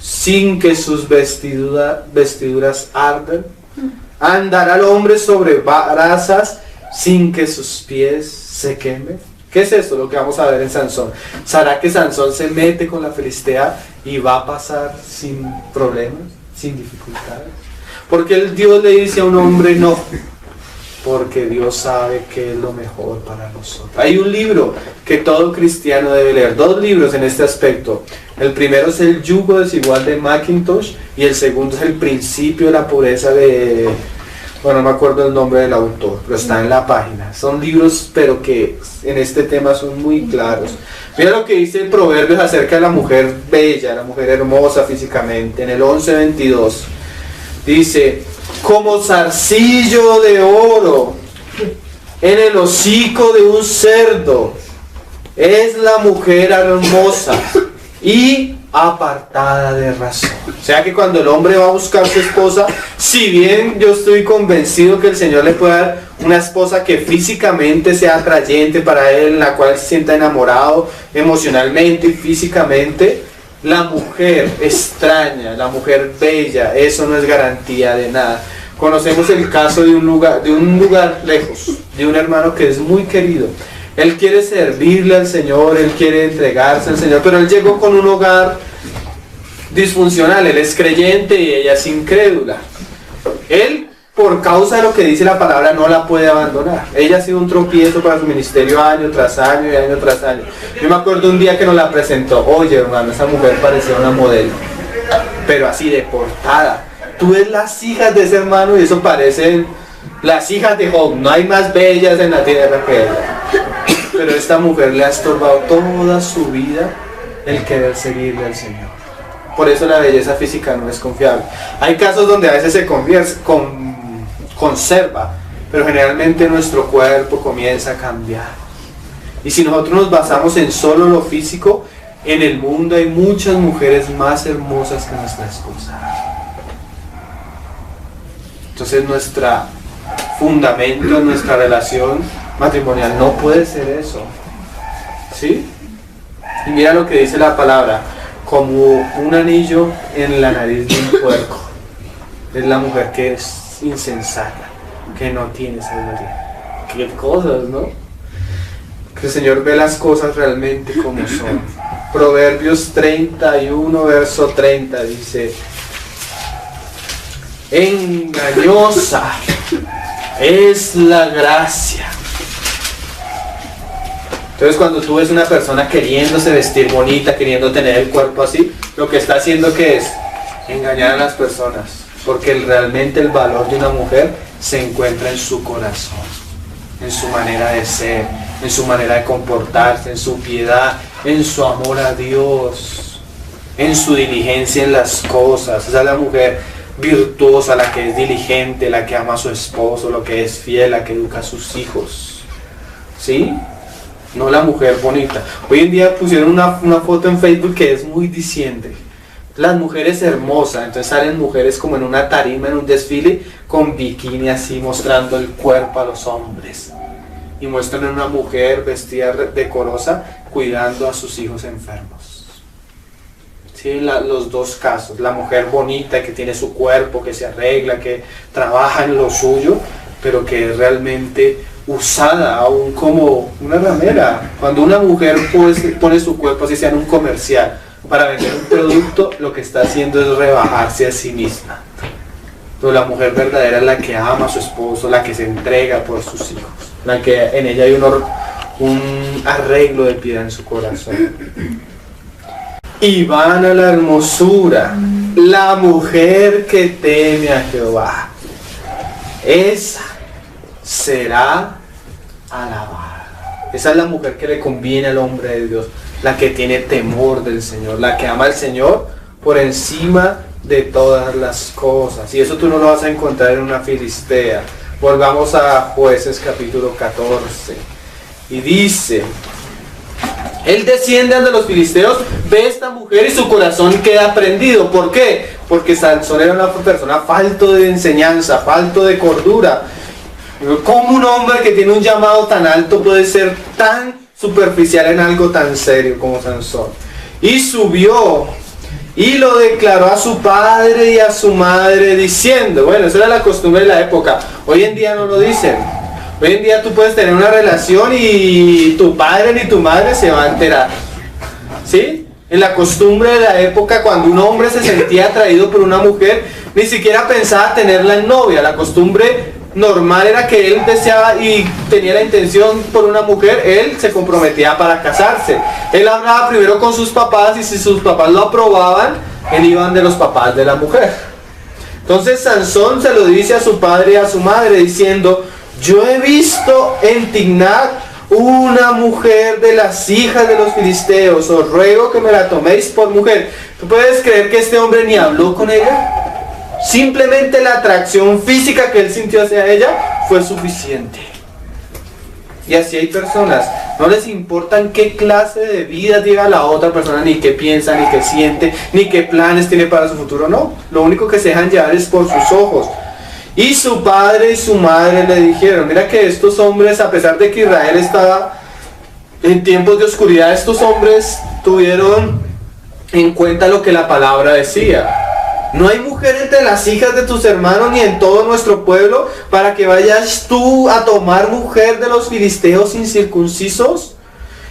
sin que sus vestiduras arden. Andará el hombre sobre brasas, sin que sus pies se quemen. ¿Qué es esto? Lo que vamos a ver en Sansón. ¿Será que Sansón se mete con la filistea y va a pasar sin problemas, sin dificultades? Porque el Dios le dice a un hombre no, porque Dios sabe que es lo mejor para nosotros. Hay un libro que todo cristiano debe leer, 2 libros en este aspecto. El primero es El yugo desigual de Mackintosh y el segundo es El principio de la pureza de... Bueno, no me acuerdo el nombre del autor, pero está en la página. Son libros, pero que en este tema son muy claros. Mira lo que dice el Proverbios acerca de la mujer bella, la mujer hermosa físicamente. En el 11:22 dice, como zarcillo de oro en el hocico de un cerdo es la mujer hermosa y apartada de razón. O sea que cuando el hombre va a buscar su esposa, si bien yo estoy convencido que el Señor le puede dar una esposa que físicamente sea atrayente para él, en la cual se sienta enamorado emocionalmente y físicamente, la mujer extraña, la mujer bella, eso no es garantía de nada. Conocemos el caso de un lugar lejos, de un hermano que es muy querido. Él quiere servirle al Señor, él quiere entregarse al Señor, pero él llegó con un hogar disfuncional. Él es creyente y ella es incrédula. Él, por causa de lo que dice la palabra, no la puede abandonar. Ella ha sido un tropiezo para su ministerio año tras año y año tras año. Yo me acuerdo un día que nos la presentó. Oye, hermano, esa mujer parecía una modelo, pero así de portada. Tú ves las hijas de ese hermano y eso parecen las hijas de Job. No hay más bellas en la tierra que ella. Pero esta mujer le ha estorbado toda su vida el querer seguirle al Señor. Por eso la belleza física no es confiable. Hay casos donde a veces se conserva, pero generalmente nuestro cuerpo comienza a cambiar. Y si nosotros nos basamos en solo lo físico, en el mundo hay muchas mujeres más hermosas que nuestra esposa. Entonces nuestro fundamento, nuestra relación matrimonial no puede ser eso. ¿Sí? Y mira lo que dice la palabra, como un anillo en la nariz de un puerco. Es la mujer que es insensata, que no tiene sabiduría. Qué cosas, ¿no? Que el Señor ve las cosas realmente como son. Proverbios 31, verso 30 dice, engañosa es la gracia. Entonces cuando tú ves una persona queriéndose vestir bonita, queriendo tener el cuerpo así, lo que está haciendo que es engañar a las personas, porque realmente el valor de una mujer se encuentra en su corazón, en su manera de ser, en su manera de comportarse, en su piedad, en su amor a Dios, en su diligencia en las cosas. Esa es la mujer virtuosa, la que es diligente, la que ama a su esposo, la que es fiel, la que educa a sus hijos. ¿Sí? No la mujer bonita. Hoy en día pusieron una foto en Facebook que es muy diciente. Las mujeres hermosas, entonces salen mujeres como en una tarima, en un desfile, con bikini así, mostrando el cuerpo a los hombres. Y muestran a una mujer vestida decorosa, cuidando a sus hijos enfermos. Sí, los dos casos. La mujer bonita que tiene su cuerpo, que se arregla, que trabaja en lo suyo, pero que es realmente usada aún como una ramera. Cuando una mujer pone su cuerpo así sea en un comercial para vender un producto, lo que está haciendo es rebajarse a sí misma. Pero la mujer verdadera es la que ama a su esposo, la que se entrega por sus hijos, la que en ella hay un arreglo de piedad en su corazón. Y van a la hermosura, la mujer que teme a Jehová, esa será alabada. Esa es la mujer que le conviene al hombre de Dios, la que tiene temor del Señor, la que ama al Señor por encima de todas las cosas. Y eso tú no lo vas a encontrar en una filistea. Volvamos a Jueces capítulo 14. Y dice: él desciende ante los filisteos, ve a esta mujer y su corazón queda prendido. ¿Por qué? Porque Sansón era una persona falto de enseñanza, falto de cordura. ¿Cómo un hombre que tiene un llamado tan alto puede ser tan superficial en algo tan serio como Sansón? Y subió y lo declaró a su padre y a su madre diciendo, bueno, esa era la costumbre de la época. Hoy en día no lo dicen. Hoy en día tú puedes tener una relación y tu padre ni tu madre se va a enterar. ¿Sí? En la costumbre de la época, cuando un hombre se sentía atraído por una mujer, ni siquiera pensaba tenerla en novia. La costumbre normal era que él deseaba y tenía la intención por una mujer, él se comprometía para casarse. Él hablaba primero con sus papás y si sus papás lo aprobaban, él iba de los papás de la mujer. Entonces Sansón se lo dice a su padre y a su madre diciendo: yo he visto en Timnat una mujer de las hijas de los filisteos, os ruego que me la toméis por mujer. ¿Tú puedes creer que este hombre ni habló con ella? Simplemente la atracción física que él sintió hacia ella fue suficiente. Y así hay personas, no les importa en qué clase de vida llega la otra persona, ni qué piensa, ni qué siente, ni qué planes tiene para su futuro, no. Lo único que se dejan llevar es por sus ojos. Y su padre y su madre le dijeron, mira que estos hombres, a pesar de que Israel estaba en tiempos de oscuridad, estos hombres tuvieron en cuenta lo que la palabra decía. No hay mujer entre las hijas de tus hermanos ni en todo nuestro pueblo para que vayas tú a tomar mujer de los filisteos incircuncisos.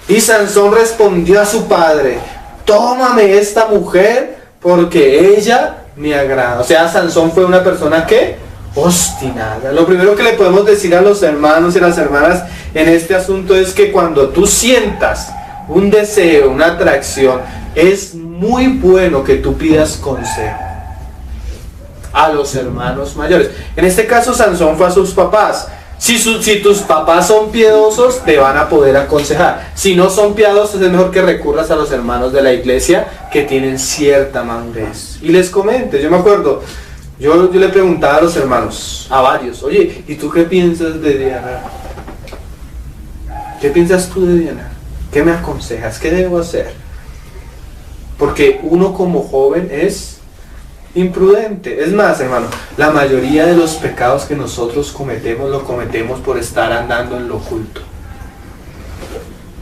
Y Sansón respondió a su padre: tómame esta mujer porque ella me agrada. O sea, Sansón fue una persona que obstinada. Lo primero que le podemos decir a los hermanos y las hermanas en este asunto es que cuando tú sientas un deseo, una atracción, es muy bueno que tú pidas consejo a los hermanos mayores. En este caso Sansón fue a sus papás. Si tus papás son piedosos, te van a poder aconsejar. Si no son piadosos, es mejor que recurras a los hermanos de la iglesia que tienen cierta madurez. Y les comentes, yo me acuerdo, yo le preguntaba a los hermanos, a varios, oye, ¿y tú qué piensas de Diana? ¿Qué piensas tú de Diana? ¿Qué me aconsejas? ¿Qué debo hacer? Porque uno como joven es imprudente. Es más, hermano, la mayoría de los pecados que nosotros cometemos, lo cometemos por estar andando en lo oculto.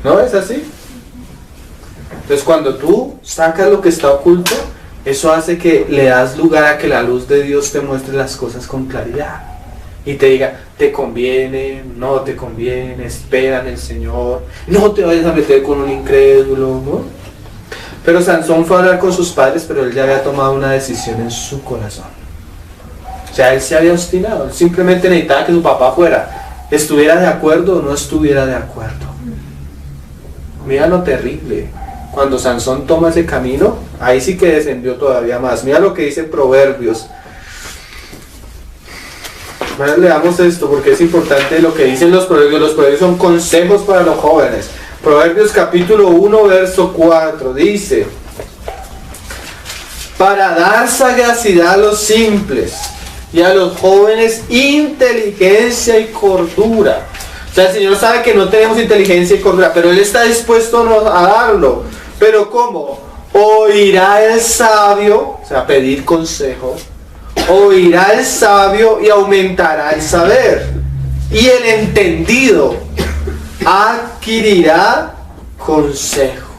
¿No es así? Entonces cuando tú sacas lo que está oculto, eso hace que le das lugar a que la luz de Dios te muestre las cosas con claridad. Y te diga, te conviene, no te conviene, espera en el Señor, no te vayas a meter con un incrédulo, ¿no? Pero Sansón fue a hablar con sus padres, pero él ya había tomado una decisión en su corazón. O sea, él se había obstinado. Él simplemente necesitaba que su papá estuviera de acuerdo o no estuviera de acuerdo. Mira lo terrible. Cuando Sansón toma ese camino, ahí sí que descendió todavía más. Mira lo que dice Proverbios. Bueno, leamos esto porque es importante lo que dicen los proverbios. Los proverbios son consejos para los jóvenes. Proverbios capítulo 1, verso 4, dice: para dar sagacidad a los simples y a los jóvenes inteligencia y cordura. O sea, el Señor sabe que no tenemos inteligencia y cordura, pero Él está dispuesto a darlo. Pero ¿cómo? Oirá el sabio, o sea, pedir consejo, oirá el sabio y aumentará el saber. Y el entendido adquirirá consejo.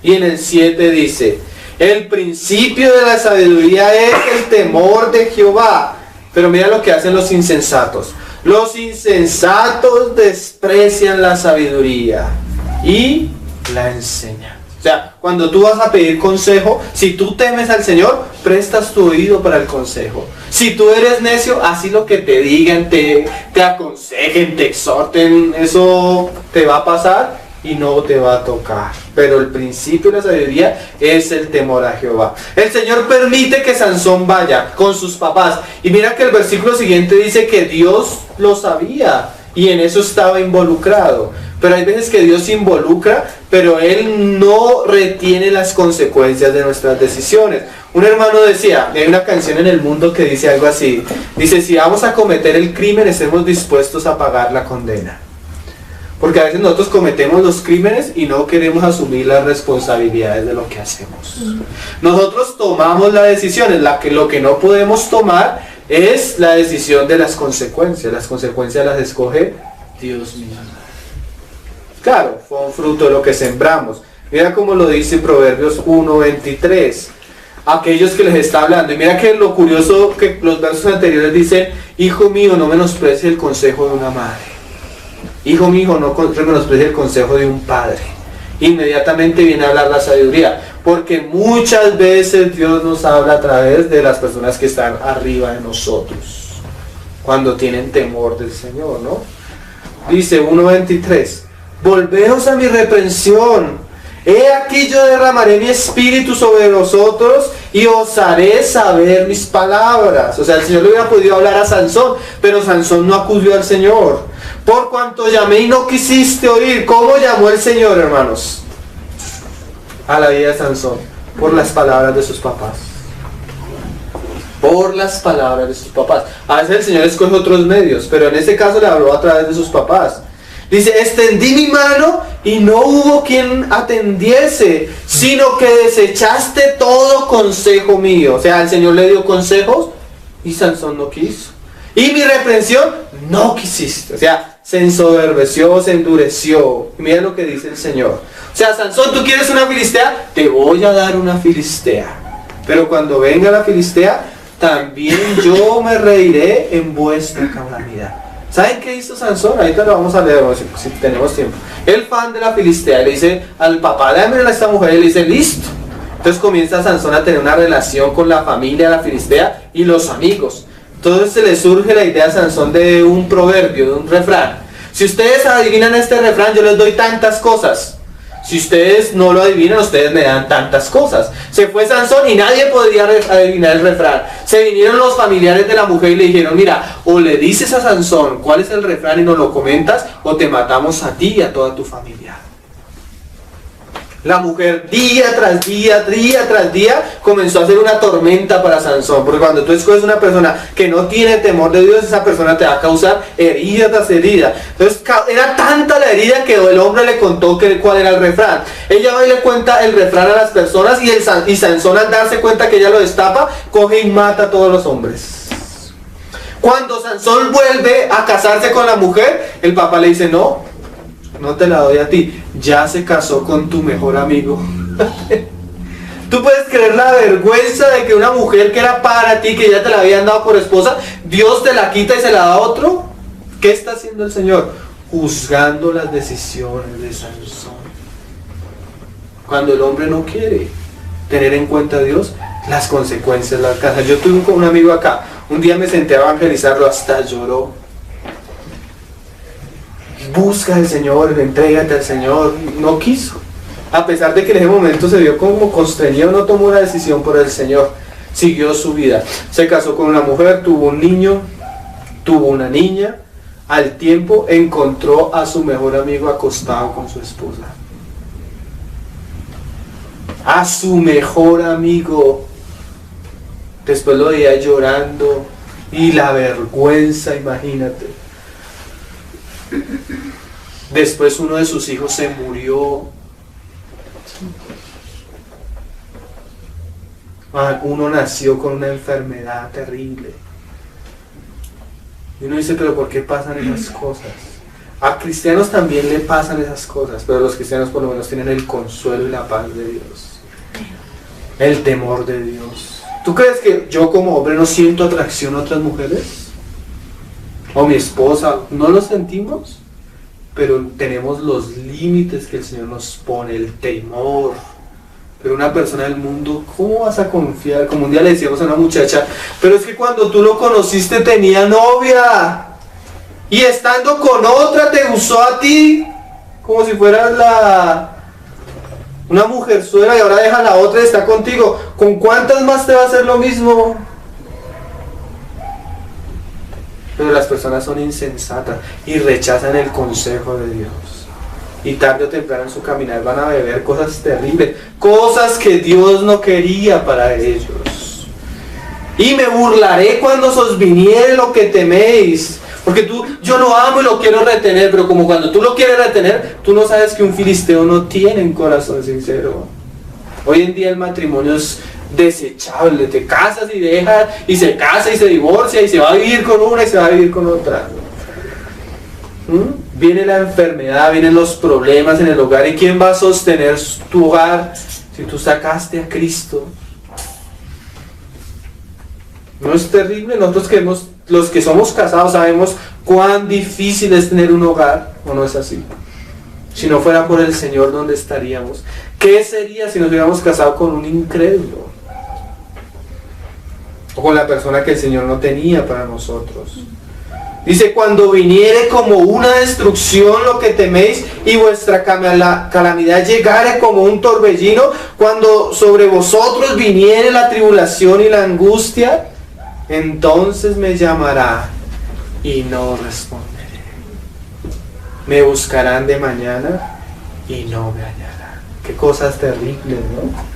Y en el 7 dice: el principio de la sabiduría es el temor de Jehová. Pero mira lo que hacen los insensatos. Los insensatos desprecian la sabiduría y la enseñan. O sea, cuando tú vas a pedir consejo, si tú temes al Señor, prestas tu oído para el consejo. Si tú eres necio, así lo que te digan, te aconsejen, te exhorten, eso te va a pasar y no te va a tocar. Pero el principio de la sabiduría es el temor a Jehová. El Señor permite que Sansón vaya con sus papás. Y mira que el versículo siguiente dice que Dios lo sabía y en eso estaba involucrado. Pero hay veces que Dios se involucra, pero Él no retiene las consecuencias de nuestras decisiones. Un hermano decía, hay una canción en el mundo que dice algo así, dice, si vamos a cometer el crimen, estemos dispuestos a pagar la condena. Porque a veces nosotros cometemos los crímenes y no queremos asumir las responsabilidades de lo que hacemos. Nosotros tomamos las decisiones, lo que no podemos tomar es la decisión de las consecuencias. Las consecuencias las escoge Dios mismo. Claro, fue un fruto de lo que sembramos. Mira cómo lo dice Proverbios 1:23. Aquellos que les está hablando. Y mira que lo curioso que los versos anteriores dicen, hijo mío, no menosprecie el consejo de una madre. Hijo mío, no menosprecie el consejo de un padre. Inmediatamente viene a hablar la sabiduría. Porque muchas veces Dios nos habla a través de las personas que están arriba de nosotros. Cuando tienen temor del Señor, ¿no? Dice 1:23. Volveos a mi reprensión. He aquí yo derramaré mi espíritu sobre vosotros y os haré saber mis palabras. O sea, el Señor le hubiera podido hablar a Sansón, pero Sansón no acudió al Señor. Por cuanto llamé y no quisiste oír. ¿Cómo llamó el Señor, hermanos? A la vida de Sansón. Por las palabras de sus papás. Por las palabras de sus papás. A veces el Señor escoge otros medios, pero en este caso le habló a través de sus papás. Dice, extendí mi mano y no hubo quien atendiese, sino que desechaste todo consejo mío. O sea, el Señor le dio consejos y Sansón no quiso. Y mi reprensión, no quisiste. O sea, se ensoberbeció, se endureció. Y mira lo que dice el Señor. O sea, Sansón, ¿tú quieres una filistea? Te voy a dar una filistea. Pero cuando venga la filistea, también yo me reiré en vuestra calamidad. ¿Saben qué hizo Sansón? Ahorita lo vamos a leer, si tenemos tiempo. El fan de la filistea le dice al papá, dame a esta mujer, y le dice, listo. Entonces comienza Sansón a tener una relación con la familia de la filistea y los amigos. Entonces se le surge la idea a Sansón de un proverbio, de un refrán. Si ustedes adivinan este refrán, yo les doy tantas cosas. Si ustedes no lo adivinan, ustedes me dan tantas cosas. Se fue Sansón y nadie podía adivinar el refrán. Se vinieron los familiares de la mujer y le dijeron, mira, o le dices a Sansón cuál es el refrán y nos lo comentas, o te matamos a ti y a toda tu familia. La mujer día tras día, día tras día, comenzó a hacer una tormenta para Sansón. Porque cuando tú escoges una persona que no tiene temor de Dios, esa persona te va a causar herida tras herida. Entonces era tanta la herida que el hombre le contó cuál era el refrán. Ella va y le cuenta el refrán a las personas y Sansón, al darse cuenta que ella lo destapa, coge y mata a todos los hombres. Cuando Sansón vuelve a casarse con la mujer, el papá le dice, no te la doy a ti, ya se casó con tu mejor amigo. Tú puedes creer la vergüenza de que una mujer que era para ti, que ya te la habían dado por esposa, Dios te la quita y se la da a otro. ¿Qué está haciendo el Señor? Juzgando las decisiones de Sansón. Cuando el hombre no quiere tener en cuenta a Dios, las consecuencias las alcanzan. Yo tuve un amigo acá, un día me senté a evangelizarlo, hasta lloró. Busca al Señor, entrégate al Señor. No quiso. A pesar de que en ese momento se vio como constreñido, no tomó la decisión por el Señor. Siguió su vida. Se casó con una mujer, tuvo un niño, tuvo una niña. Al tiempo encontró a su mejor amigo acostado con su esposa. A su mejor amigo. Después lo veía llorando. Y la vergüenza, imagínate. Después uno de sus hijos se murió. Uno nació con una enfermedad terrible. Y uno dice, pero ¿por qué pasan esas cosas? A cristianos también le pasan esas cosas, pero los cristianos por lo menos tienen el consuelo y la paz de Dios. El temor de Dios. ¿Tú crees que yo como hombre no siento atracción a otras mujeres? ¿O mi esposa? ¿No lo sentimos? Pero tenemos los límites que el Señor nos pone, el temor. Pero una persona del mundo, ¿cómo vas a confiar? Como un día le decíamos a una muchacha, pero es que cuando tú lo conociste tenía novia. Y estando con otra te usó a ti. Como si fueras una mujerzuela y ahora deja a la otra y está contigo. ¿Con cuántas más te va a hacer lo mismo? Pero las personas son insensatas y rechazan el consejo de Dios. Y tarde o temprano en su caminar van a beber cosas terribles, cosas que Dios no quería para ellos. Y me burlaré cuando os viniere lo que teméis. Porque yo lo amo y lo quiero retener, pero como cuando tú lo quieres retener, tú no sabes que un filisteo no tiene un corazón sincero. Hoy en día el matrimonio es desechable, te casas y dejas, y se casa y se divorcia, y se va a vivir con una y se va a vivir con otra. Viene la enfermedad, vienen los problemas en el hogar, y ¿quién va a sostener tu hogar si tú sacaste a Cristo? ¿No es terrible? Nosotros los que somos casados sabemos cuán difícil es tener un hogar, ¿o no es así? Si no fuera por el Señor, ¿dónde estaríamos? ¿Qué sería si nos hubiéramos casado con un incrédulo? O con la persona que el Señor no tenía para nosotros. Dice, cuando viniere como una destrucción lo que teméis, y vuestra calamidad llegare como un torbellino, cuando sobre vosotros viniere la tribulación y la angustia, entonces me llamará y no responderé. Me buscarán de mañana y no me hallarán. Qué cosas terribles, ¿no?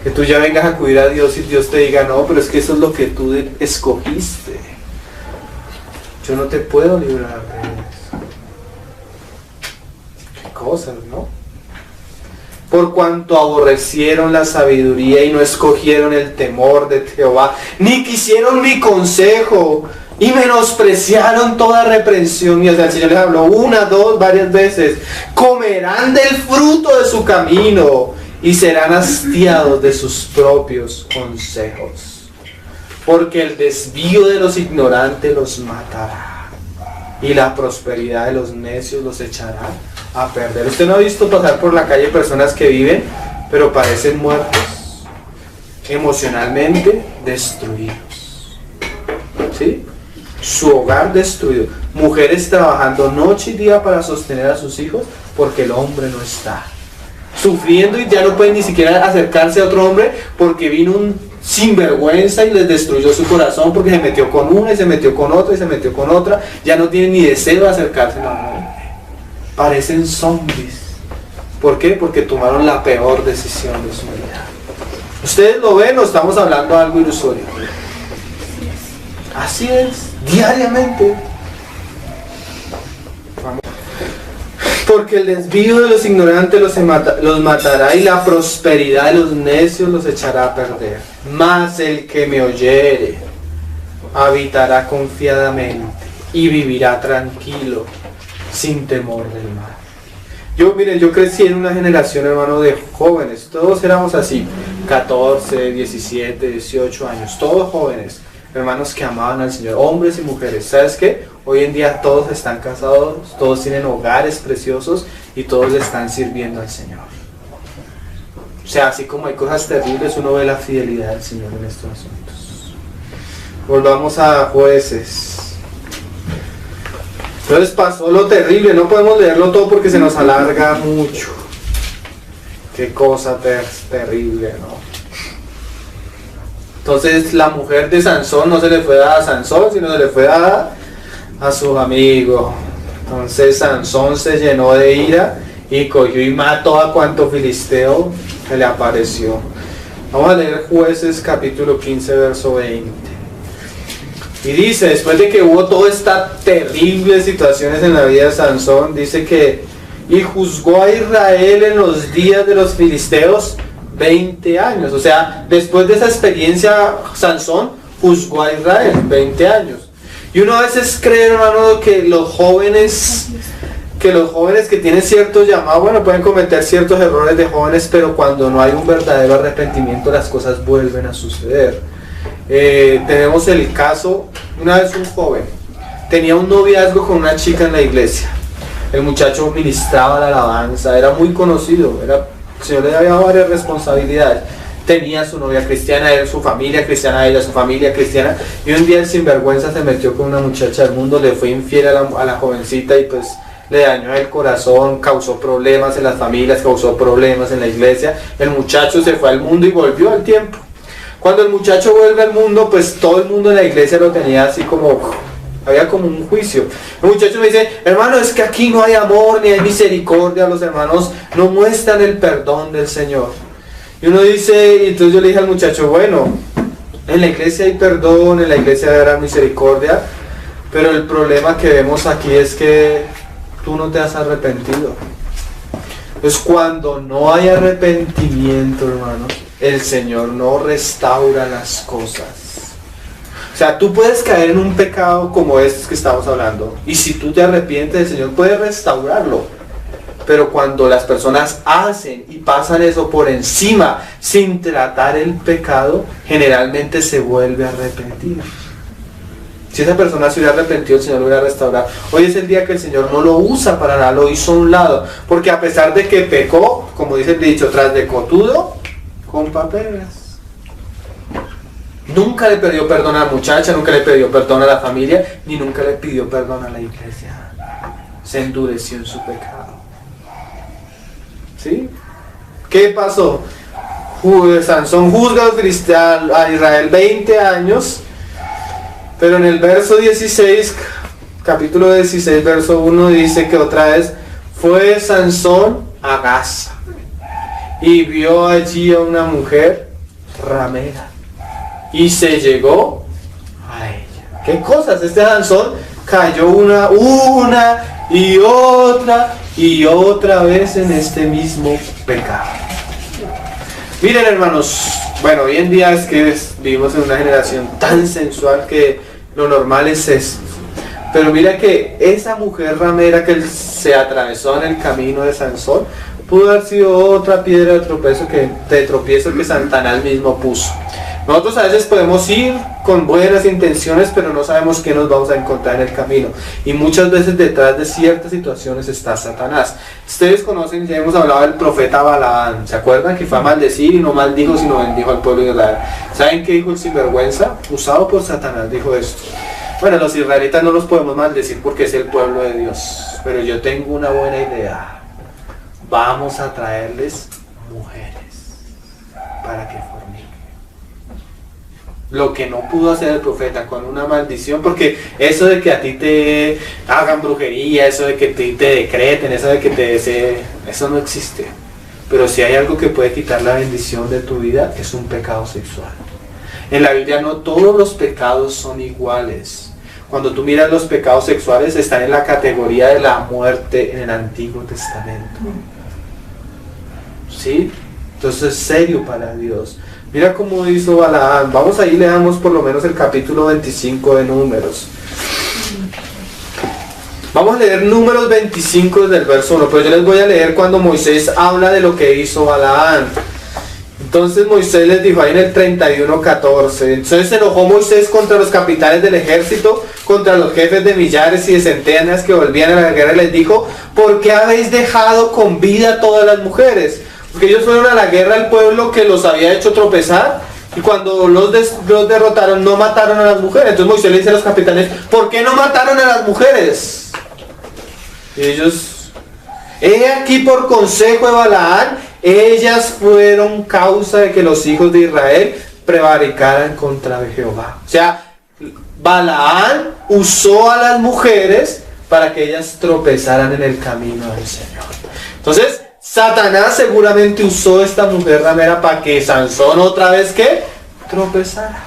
Que tú ya vengas a acudir a Dios y Dios te diga, no, pero es que eso es lo que tú escogiste. Yo no te puedo librar de eso. Qué cosas, ¿no? Por cuanto aborrecieron la sabiduría y no escogieron el temor de Jehová, ni quisieron mi consejo, y menospreciaron toda reprensión. Y el Señor les habló varias veces. Comerán del fruto de su camino y serán hastiados de sus propios consejos. Porque el desvío de los ignorantes los matará, y la prosperidad de los necios los echará a perder. ¿Usted no ha visto pasar por la calle personas que viven, pero parecen muertos, emocionalmente destruidos? ¿Sí? Su hogar destruido. Mujeres trabajando noche y día para sostener a sus hijos porque el hombre no está. Sufriendo y ya no pueden ni siquiera acercarse a otro hombre porque vino un sinvergüenza y les destruyó su corazón porque se metió con una y se metió con otra y se metió con otra. Ya no tienen ni deseo de acercarse a la mujer. Parecen zombies. ¿Por qué? Porque tomaron la peor decisión de su vida. ¿Ustedes lo ven o estamos hablando de algo ilusorio? Así es, diariamente. Porque el desvío de los ignorantes los matará, y la prosperidad de los necios los echará a perder. Mas el que me oyere habitará confiadamente y vivirá tranquilo, sin temor del mal. Yo crecí en una generación, hermano, de jóvenes. Todos éramos así, 14, 17, 18 años, todos jóvenes, hermanos que amaban al Señor, hombres y mujeres. ¿Sabes qué? Hoy en día todos están casados, todos tienen hogares preciosos y todos le están sirviendo al Señor. O sea, así como hay cosas terribles, uno ve la fidelidad del Señor en estos asuntos. Volvamos a Jueces. Entonces pasó lo terrible, no podemos leerlo todo porque se nos alarga mucho. Qué cosa terrible, ¿no? Entonces la mujer de Sansón no se le fue dada a Sansón, sino se le fue dada a su amigo. Entonces Sansón se llenó de ira y cogió y mató a cuanto filisteo que le apareció. Vamos a leer Jueces capítulo 15 verso 20. Y dice, después de que hubo toda esta terrible situaciones en la vida de Sansón, dice que y juzgó a Israel en los días de los filisteos 20 años. O sea, después de esa experiencia, Sansón juzgó a Israel 20 años. Y uno a veces cree, hermano, que los jóvenes que tienen cierto llamado, bueno, pueden cometer ciertos errores de jóvenes, pero cuando no hay un verdadero arrepentimiento, las cosas vuelven a suceder. Tenemos el caso, una vez un joven tenía un noviazgo con una chica en la iglesia. El muchacho ministraba la alabanza, era muy conocido, el Señor le había dado varias responsabilidades. Tenía su novia cristiana, él, su familia cristiana, ella su familia cristiana, y un día el sinvergüenza se metió con una muchacha del mundo, le fue infiel a la jovencita y pues le dañó el corazón, causó problemas en las familias, causó problemas en la iglesia. El muchacho se fue al mundo y volvió al tiempo. Cuando el muchacho vuelve al mundo, pues todo el mundo en la iglesia lo tenía así como había como un juicio. El muchacho me dice, hermano, es que aquí no hay amor ni hay misericordia, los hermanos no muestran el perdón del Señor. Y uno dice, y entonces yo le dije al muchacho, bueno, en la iglesia hay perdón, en la iglesia habrá misericordia, pero el problema que vemos aquí es que tú no te has arrepentido. Entonces cuando no hay arrepentimiento, hermano, el Señor no restaura las cosas. O sea, tú puedes caer en un pecado como estos que estamos hablando, y si tú te arrepientes, el Señor puede restaurarlo. Pero cuando las personas hacen y pasan eso por encima sin tratar el pecado, generalmente se vuelve a arrepentir. Si esa persona se hubiera arrepentido, el Señor lo hubiera restaurado. Hoy es el día que el Señor no lo usa para nada, lo hizo a un lado. Porque a pesar de que pecó, como dice el dicho, tras de cotudo, con papeles. Nunca le pidió perdón a la muchacha, nunca le pidió perdón a la familia, ni nunca le pidió perdón a la iglesia. Se endureció en su pecado. ¿Sí? ¿Qué pasó? Sansón juzga a Israel 20 años, pero en el verso 16, capítulo 16, verso 1, dice que otra vez fue Sansón a Gaza y vio allí a una mujer ramera y se llegó a ella. ¿Qué cosas? Este Sansón cayó una y otra vez en este mismo pecado. Miren, hermanos, bueno, hoy en día es que vivimos en una generación tan sensual que lo normal es esto. Pero mira que esa mujer ramera que se atravesó en el camino de Sansón pudo haber sido otra piedra de tropiezo que Satanás mismo puso. Nosotros a veces podemos ir con buenas intenciones, pero no sabemos qué nos vamos a encontrar en el camino. Y muchas veces detrás de ciertas situaciones está Satanás. Ustedes conocen, ya hemos hablado del profeta Balaam. ¿Se acuerdan que fue a maldecir y no maldijo, sino bendijo al pueblo de Israel? ¿Saben qué dijo el sinvergüenza? Usado por Satanás dijo esto. Bueno, los israelitas no los podemos maldecir porque es el pueblo de Dios. Pero yo tengo una buena idea. Vamos a traerles mujeres para que forniquen. Lo que no pudo hacer el profeta con una maldición, porque eso de que a ti te hagan brujería, eso de que te decreten, eso de que te deseen, eso no existe. Pero si hay algo que puede quitar la bendición de tu vida, es un pecado sexual. En la Biblia no todos los pecados son iguales. Cuando tú miras los pecados sexuales, están en la categoría de la muerte en el Antiguo Testamento. ¿Sí? Entonces es serio para Dios. Mira cómo hizo Balaam. Vamos ahí, leamos por lo menos el capítulo 25 de Números. Vamos a leer Números 25 desde el verso 1, pero yo les voy a leer cuando Moisés habla de lo que hizo Balaam. Entonces Moisés les dijo ahí en el 31:14. Entonces se enojó Moisés contra los capitanes del ejército, contra los jefes de millares y de centenas que volvían a la guerra, y les dijo: ¿por qué habéis dejado con vida a todas las mujeres? Porque ellos fueron a la guerra al pueblo que los había hecho tropezar, y cuando los derrotaron no mataron a las mujeres. Entonces Moisés le dice a los capitanes: ¿por qué no mataron a las mujeres? Y ellos: he aquí por consejo de Balaam, ellas fueron causa de que los hijos de Israel prevaricaran contra Jehová. O sea, Balaam usó a las mujeres para que ellas tropezaran en el camino del Señor. Entonces Satanás seguramente usó esta mujer ramera para que Sansón otra vez ¿qué? Tropezara.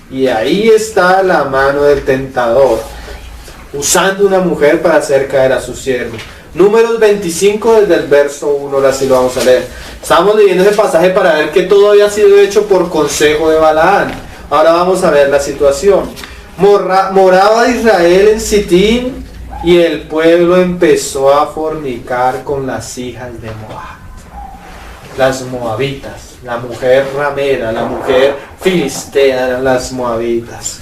Y ahí está la mano del tentador, usando una mujer para hacer caer a su siervo. Números 25 desde el verso 1, ahora sí lo vamos a leer. Estamos leyendo ese pasaje para ver que todo había sido hecho por consejo de Balaam. Ahora vamos a ver la situación. Moraba Israel en Sitín, y el pueblo empezó a fornicar con las hijas de Moab. Las moabitas, la mujer ramera, la mujer filistea, eran las moabitas.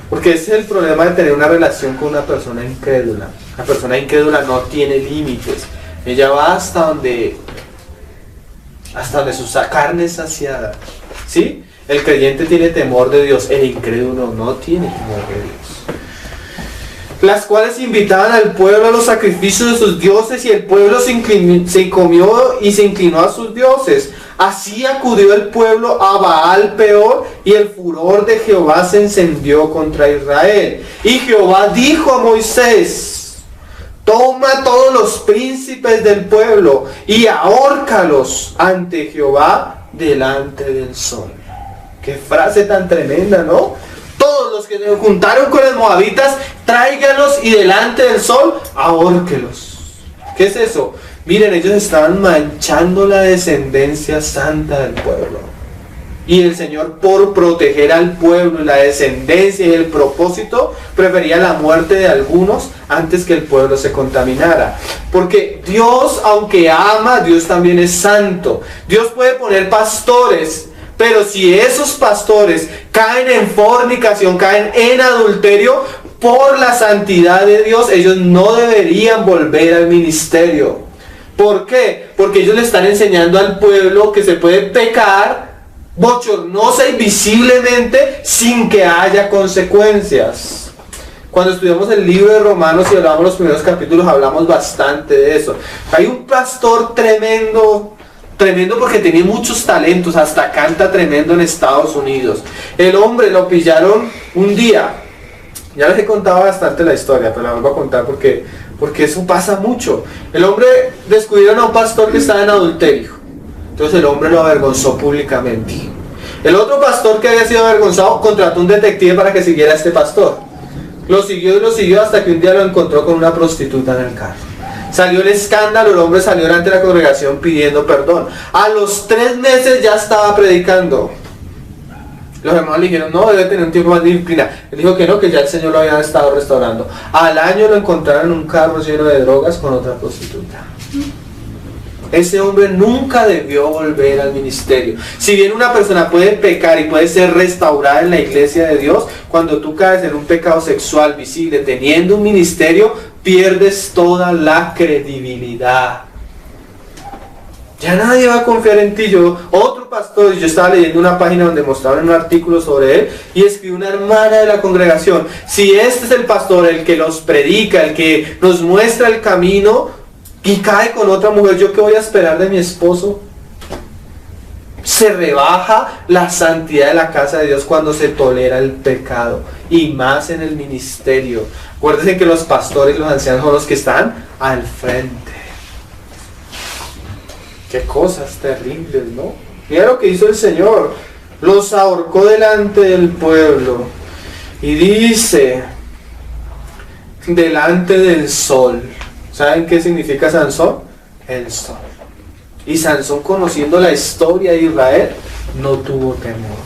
Porque ese es el problema de tener una relación con una persona incrédula. La persona incrédula no tiene límites. Ella va hasta donde su carne es saciada. ¿Sí? El creyente tiene temor de Dios, el incrédulo no tiene temor de Dios. Las cuales invitaban al pueblo a los sacrificios de sus dioses, y el pueblo se comió y se inclinó a sus dioses. Así acudió el pueblo a Baal Peor, y el furor de Jehová se encendió contra Israel. Y Jehová dijo a Moisés: toma todos los príncipes del pueblo y ahórcalos ante Jehová delante del sol. Qué frase tan tremenda, ¿no? Todos los que se juntaron con los moabitas, tráigalos, y delante del sol, ahórquelos. ¿Qué es eso? Miren, ellos estaban manchando la descendencia santa del pueblo. Y el Señor, por proteger al pueblo y la descendencia y el propósito, prefería la muerte de algunos antes que el pueblo se contaminara. Porque Dios, aunque ama, Dios también es santo. Dios puede poner pastores, pero si esos pastores caen en fornicación, caen en adulterio, por la santidad de Dios, ellos no deberían volver al ministerio. ¿Por qué? Porque ellos le están enseñando al pueblo que se puede pecar bochornosa y visiblemente sin que haya consecuencias. Cuando estudiamos el libro de Romanos y hablamos los primeros capítulos, hablamos bastante de eso. Hay un pastor tremendo porque tenía muchos talentos, hasta canta tremendo en Estados Unidos. El hombre lo pillaron un día. Ya les he contado bastante la historia, pero la vuelvo a contar porque eso pasa mucho. El hombre descubrieron a un pastor que estaba en adulterio. Entonces el hombre lo avergonzó públicamente. El otro pastor que había sido avergonzado contrató un detective para que siguiera a este pastor. Lo siguió hasta que un día lo encontró con una prostituta en el carro. Salió el escándalo, el hombre salió delante de la congregación pidiendo perdón. A los 3 meses ya estaba predicando. Los hermanos le dijeron: no, debe tener un tiempo más de disciplina. Él dijo que no, que ya el Señor lo había estado restaurando. Al año lo encontraron en un carro lleno de drogas con otra prostituta. Ese hombre nunca debió volver al ministerio. Si bien una persona puede pecar y puede ser restaurada en la iglesia de Dios, cuando tú caes en un pecado sexual visible teniendo un ministerio, pierdes toda la credibilidad. Ya nadie va a confiar en ti. Otro pastor, yo estaba leyendo una página donde mostraban un artículo sobre él, y escribió una hermana de la congregación: si este es el pastor, el que los predica, el que nos muestra el camino, y cae con otra mujer, ¿yo qué voy a esperar de mi esposo? Se rebaja la santidad de la casa de Dios cuando se tolera el pecado, y más en el ministerio. Acuérdense que los pastores y los ancianos son los que están al frente. Qué cosas terribles, ¿no? Mira lo que hizo el Señor: los ahorcó delante del pueblo, y dice: delante del sol. ¿Saben qué significa Sansón? El sol. Y Sansón, conociendo la historia de Israel, no tuvo temor.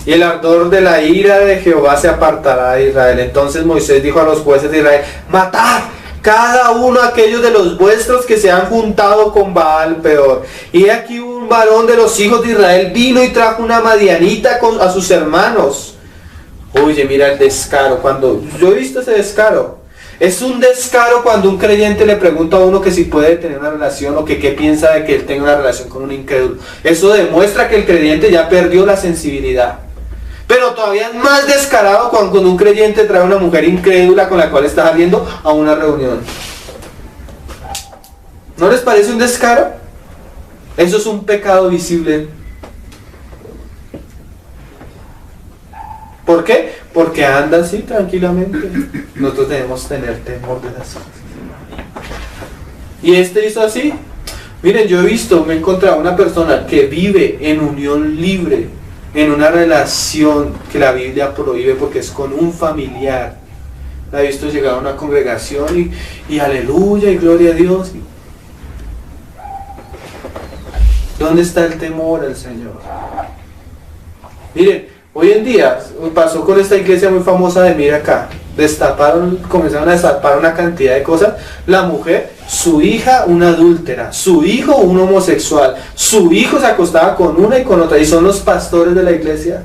Y el ardor de la ira de Jehová se apartará de Israel. Entonces Moisés dijo a los jueces de Israel: matad cada uno de aquellos de los vuestros que se han juntado con Baal Peor. Y aquí un varón de los hijos de Israel vino y trajo una madianita a sus hermanos. Oye, mira el descaro. Cuando yo he visto ese descaro, es un descaro cuando un creyente le pregunta a uno que si puede tener una relación, o que qué piensa de que él tenga una relación con un incrédulo. Eso demuestra que el creyente ya perdió la sensibilidad. Pero todavía es más descarado cuando un creyente trae a una mujer incrédula con la cual está saliendo a una reunión. ¿No les parece un descaro? Eso es un pecado visible. ¿Por qué? Porque anda así tranquilamente. Nosotros debemos tener temor de las cosas. Y este hizo así. Miren, yo me he encontrado una persona que vive en unión libre, en una relación que la Biblia prohíbe porque es con un familiar. La he visto llegar a una congregación y aleluya y gloria a Dios. ¿Dónde está el temor al Señor? Miren, hoy en día pasó con esta iglesia muy famosa de mira acá. Comenzaron a destapar una cantidad de cosas. La mujer, su hija una adúltera, su hijo un homosexual, su hijo se acostaba con una y con otra, y son los pastores de la iglesia.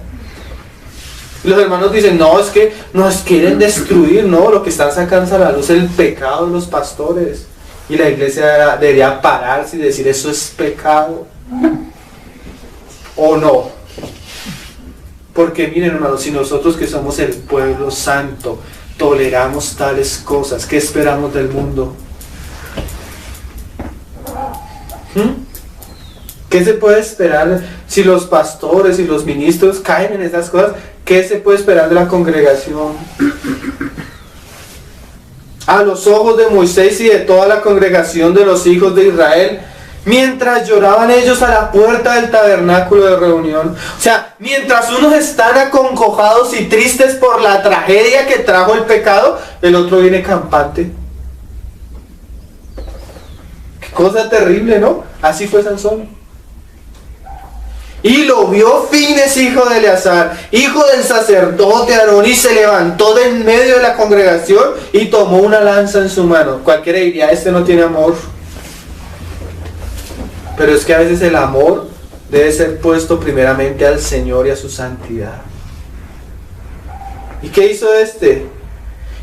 Los hermanos dicen: no, es que nos quieren destruir. No, lo que están sacando a la luz es el pecado de los pastores, y la iglesia debería pararse y decir: eso es pecado o no. Porque miren, hermanos, si nosotros que somos el pueblo santo toleramos tales cosas, ¿qué esperamos del mundo? ¿Qué se puede esperar si los pastores y los ministros caen en esas cosas? ¿Qué se puede esperar de la congregación? A los ojos de Moisés y de toda la congregación de los hijos de Israel, mientras lloraban ellos a la puerta del tabernáculo de reunión. O sea, mientras unos están acongojados y tristes por la tragedia que trajo el pecado, el otro viene campante. Qué cosa terrible, ¿no? Así fue Sansón. Y lo vio Fines, hijo de Eleazar, hijo del sacerdote Aarón, y se levantó de en medio de la congregación y tomó una lanza en su mano. Cualquiera diría, este no tiene amor. Pero es que a veces el amor debe ser puesto primeramente al Señor y a su santidad. ¿Y qué hizo este?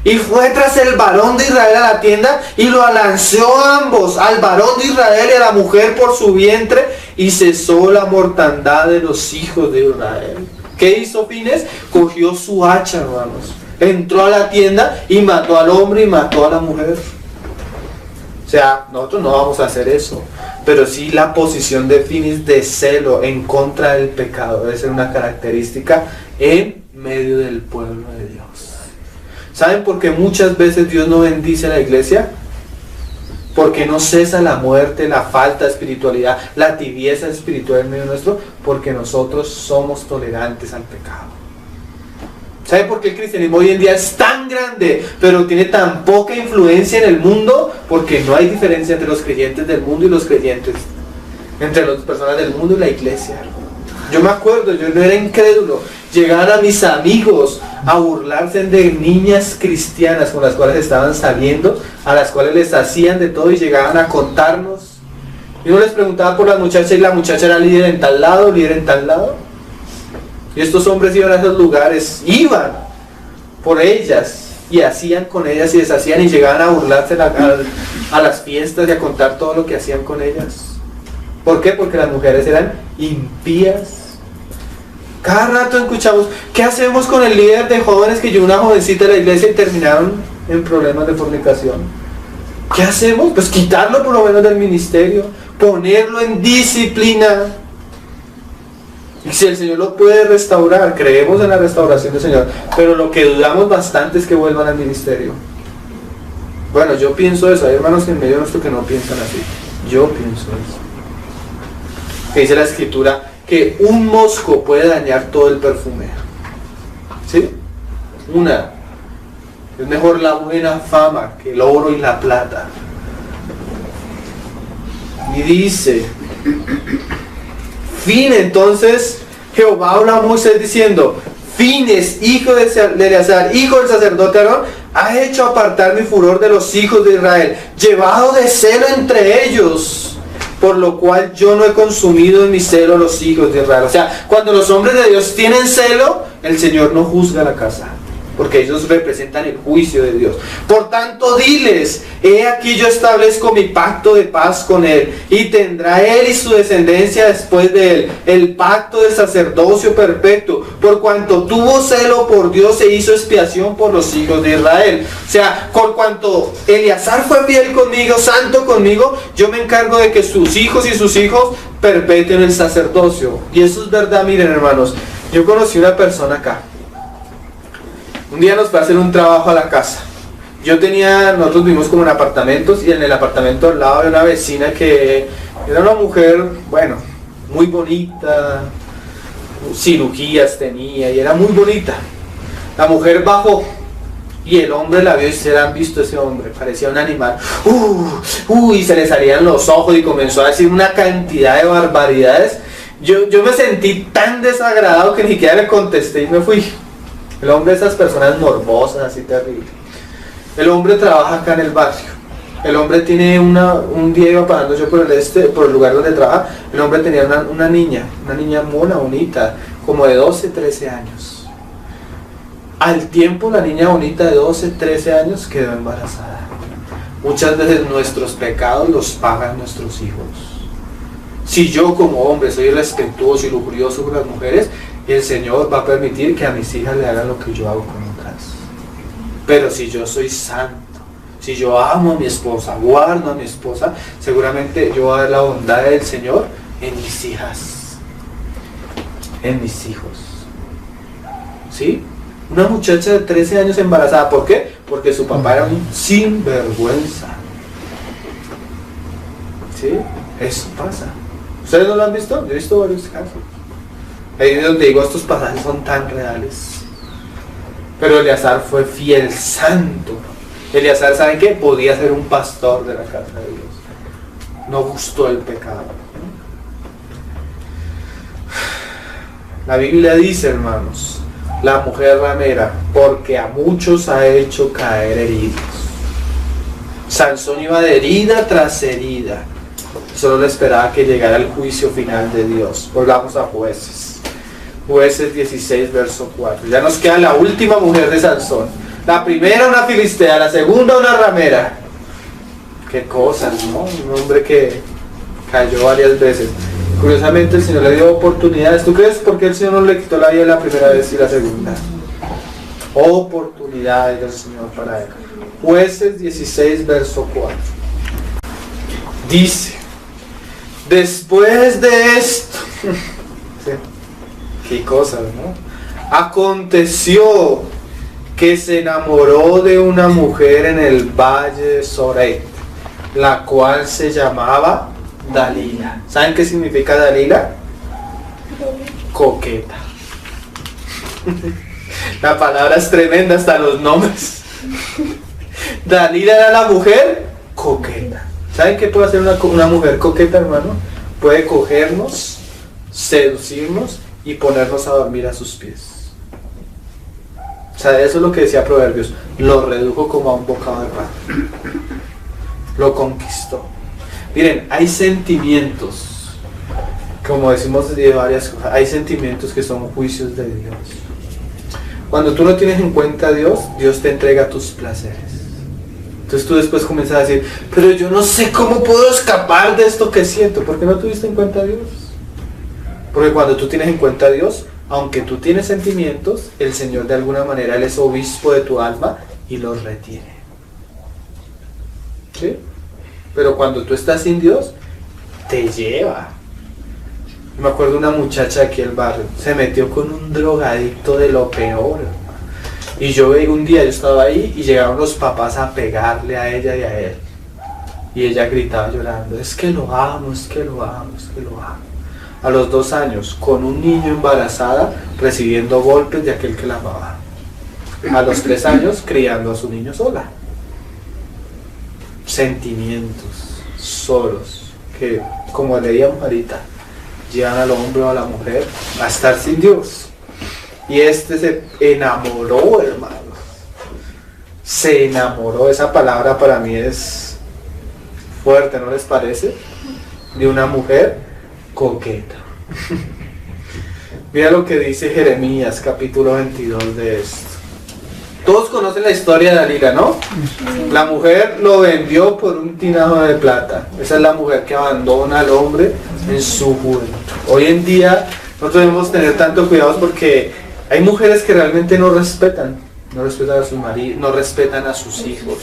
Y fue tras el varón de Israel a la tienda y lo alanceó a ambos, al varón de Israel y a la mujer por su vientre, y cesó la mortandad de los hijos de Israel. ¿Qué hizo Fines? Cogió su hacha, hermanos. Entró a la tienda y mató al hombre y mató a la mujer. O sea, nosotros no vamos a hacer eso. Pero sí la posición de Fines de celo en contra del pecado debe ser una característica en medio del pueblo de Dios. ¿Saben por qué muchas veces Dios no bendice a la iglesia? Porque no cesa la muerte, la falta de espiritualidad, la tibieza espiritual en medio nuestro, porque nosotros somos tolerantes al pecado. ¿Saben por qué el cristianismo hoy en día es tan grande, pero tiene tan poca influencia en el mundo? Porque no hay diferencia entre los creyentes del mundo y los creyentes, entre las personas del mundo y la iglesia. Yo me acuerdo, yo no era incrédulo. Llegaban a mis amigos a burlarse de niñas cristianas con las cuales estaban saliendo, a las cuales les hacían de todo y llegaban a contarnos. Y uno les preguntaba por las muchachas y la muchacha era líder en tal lado, líder en tal lado. Y estos hombres iban a esos lugares, iban por ellas y hacían con ellas y deshacían y llegaban a burlarse a las fiestas y a contar todo lo que hacían con ellas. ¿Por qué? Porque las mujeres eran impías. Cada rato escuchamos, ¿qué hacemos con el líder de jóvenes que llevó una jovencita a la iglesia y terminaron en problemas de fornicación? ¿Qué hacemos? Pues quitarlo por lo menos del ministerio, ponerlo en disciplina. Y si el Señor lo puede restaurar, creemos en la restauración del Señor, pero lo que dudamos bastante es que vuelvan al ministerio. Bueno, yo pienso eso, hay hermanos en medio nuestro que no piensan así. Yo pienso eso. Que dice la Escritura que un mosco puede dañar todo el perfume. ¿Sí? Es mejor la buena fama que el oro y la plata. Y dice, entonces Jehová habla a Moisés diciendo, Fines, hijo de Eleazar, hijo del sacerdote Aarón, ha hecho apartar mi furor de los hijos de Israel, llevado de celo entre ellos, por lo cual yo no he consumido en mi celo a los hijos de Israel. O sea, cuando los hombres de Dios tienen celo, el Señor no juzga la casa, porque ellos representan el juicio de Dios. Por tanto, diles, he aquí yo establezco mi pacto de paz con él, y tendrá él y su descendencia después de él el pacto de sacerdocio perpetuo, por cuanto tuvo celo por Dios e hizo expiación por los hijos de Israel. O sea, por cuanto Eleazar fue fiel conmigo, santo conmigo, yo me encargo de que sus hijos perpetúen el sacerdocio. Y eso es verdad. Miren, hermanos, yo conocí una persona acá. Un día nos fue a hacer un trabajo a la casa. Nosotros vivimos como en apartamentos, y en el apartamento al lado de una vecina que era una mujer, bueno, muy bonita, cirugías tenía y era muy bonita. La mujer bajó y el hombre la vio y se han visto ese hombre, parecía un animal. Y se le salían los ojos y comenzó a decir una cantidad de barbaridades. Yo me sentí tan desagradado que ni siquiera le contesté y me fui. El hombre de esas personas morbosas, así terrible. El hombre trabaja acá en el barrio. El hombre tiene un día iba pasando yo por el lugar donde trabaja. El hombre tenía una niña mona, bonita, como de 12, 13 años. Al tiempo la niña bonita de 12, 13 años quedó embarazada. Muchas veces nuestros pecados los pagan nuestros hijos. Si yo como hombre soy respetuoso y lujurioso con las mujeres, el Señor va a permitir que a mis hijas le hagan lo que yo hago con otras. Pero si yo soy santo, si yo amo a mi esposa, guardo a mi esposa, seguramente yo voy a ver la bondad del Señor en mis hijas, en mis hijos. ¿Sí? Una muchacha de 13 años embarazada. ¿Por qué? Porque su papá era un sinvergüenza. ¿Sí? Eso pasa. ¿Ustedes no lo han visto? Yo he visto varios casos. Ahí es donde digo, estos pasajes son tan reales. Pero Eleazar fue fiel, santo. Eleazar, ¿saben qué? Podía ser un pastor de la casa de Dios. No gustó el pecado. La Biblia dice, hermanos, la mujer ramera, porque a muchos ha hecho caer heridos. Sansón iba de herida tras herida. Solo le esperaba que llegara el juicio final de Dios. Volvamos a Jueces. Jueces 16, verso 4. Ya nos queda la última mujer de Sansón. La primera una filistea, la segunda una ramera. Qué cosas, ¿no? Un hombre que cayó varias veces. Curiosamente el Señor le dio oportunidades. ¿Tú crees por qué el Señor no le quitó la vida la primera vez y la segunda? Oportunidades del Señor para él. Jueces 16, verso 4. Dice, después de esto, ¿sí? Qué cosas, ¿no? Aconteció que se enamoró de una mujer en el valle de Soret, la cual se llamaba Dalila. ¿Saben qué significa Dalila? Coqueta. La palabra es tremenda, hasta los nombres. Dalila era la mujer coqueta. ¿Saben qué puede hacer una mujer coqueta, hermano? Puede cogernos, seducirnos y ponernos a dormir a sus pies. O sea, eso es lo que decía Proverbios. Lo redujo como a un bocado de pan. Lo conquistó. Miren, hay sentimientos, como decimos de varias cosas, hay sentimientos que son juicios de Dios. Cuando tú no tienes en cuenta a Dios, Dios te entrega tus placeres. Entonces tú después comienzas a decir, pero yo no sé cómo puedo escapar de esto que siento. ¿Por qué no tuviste en cuenta a Dios? Porque cuando tú tienes en cuenta a Dios, aunque tú tienes sentimientos, el Señor de alguna manera, Él es obispo de tu alma y los retiene. ¿Sí? Pero cuando tú estás sin Dios, te lleva. Me acuerdo de una muchacha aquí del barrio, se metió con un drogadicto de lo peor. Y yo un día yo estaba ahí y llegaron los papás a pegarle a ella y a él. Y ella gritaba llorando, es que lo amo, es que lo amo, es que lo amo. A los 2 años, con un niño embarazada, recibiendo golpes de aquel que la amaba. A los 3 años, criando a su niño sola. Sentimientos solos que, como leíamos ahorita, llevan al hombre o a la mujer a estar sin Dios. Y este se enamoró, hermanos. Se enamoró. Esa palabra para mí es fuerte, ¿no les parece? De una mujer coqueta. Mira lo que dice Jeremías, capítulo 22 de esto. Todos conocen la historia de Dalila, ¿no? La mujer lo vendió por un tinajo de plata. Esa es la mujer que abandona al hombre en su juventud. Hoy en día no debemos tener tanto cuidado porque hay mujeres que realmente no respetan a sus maridos, no respetan a sus hijos.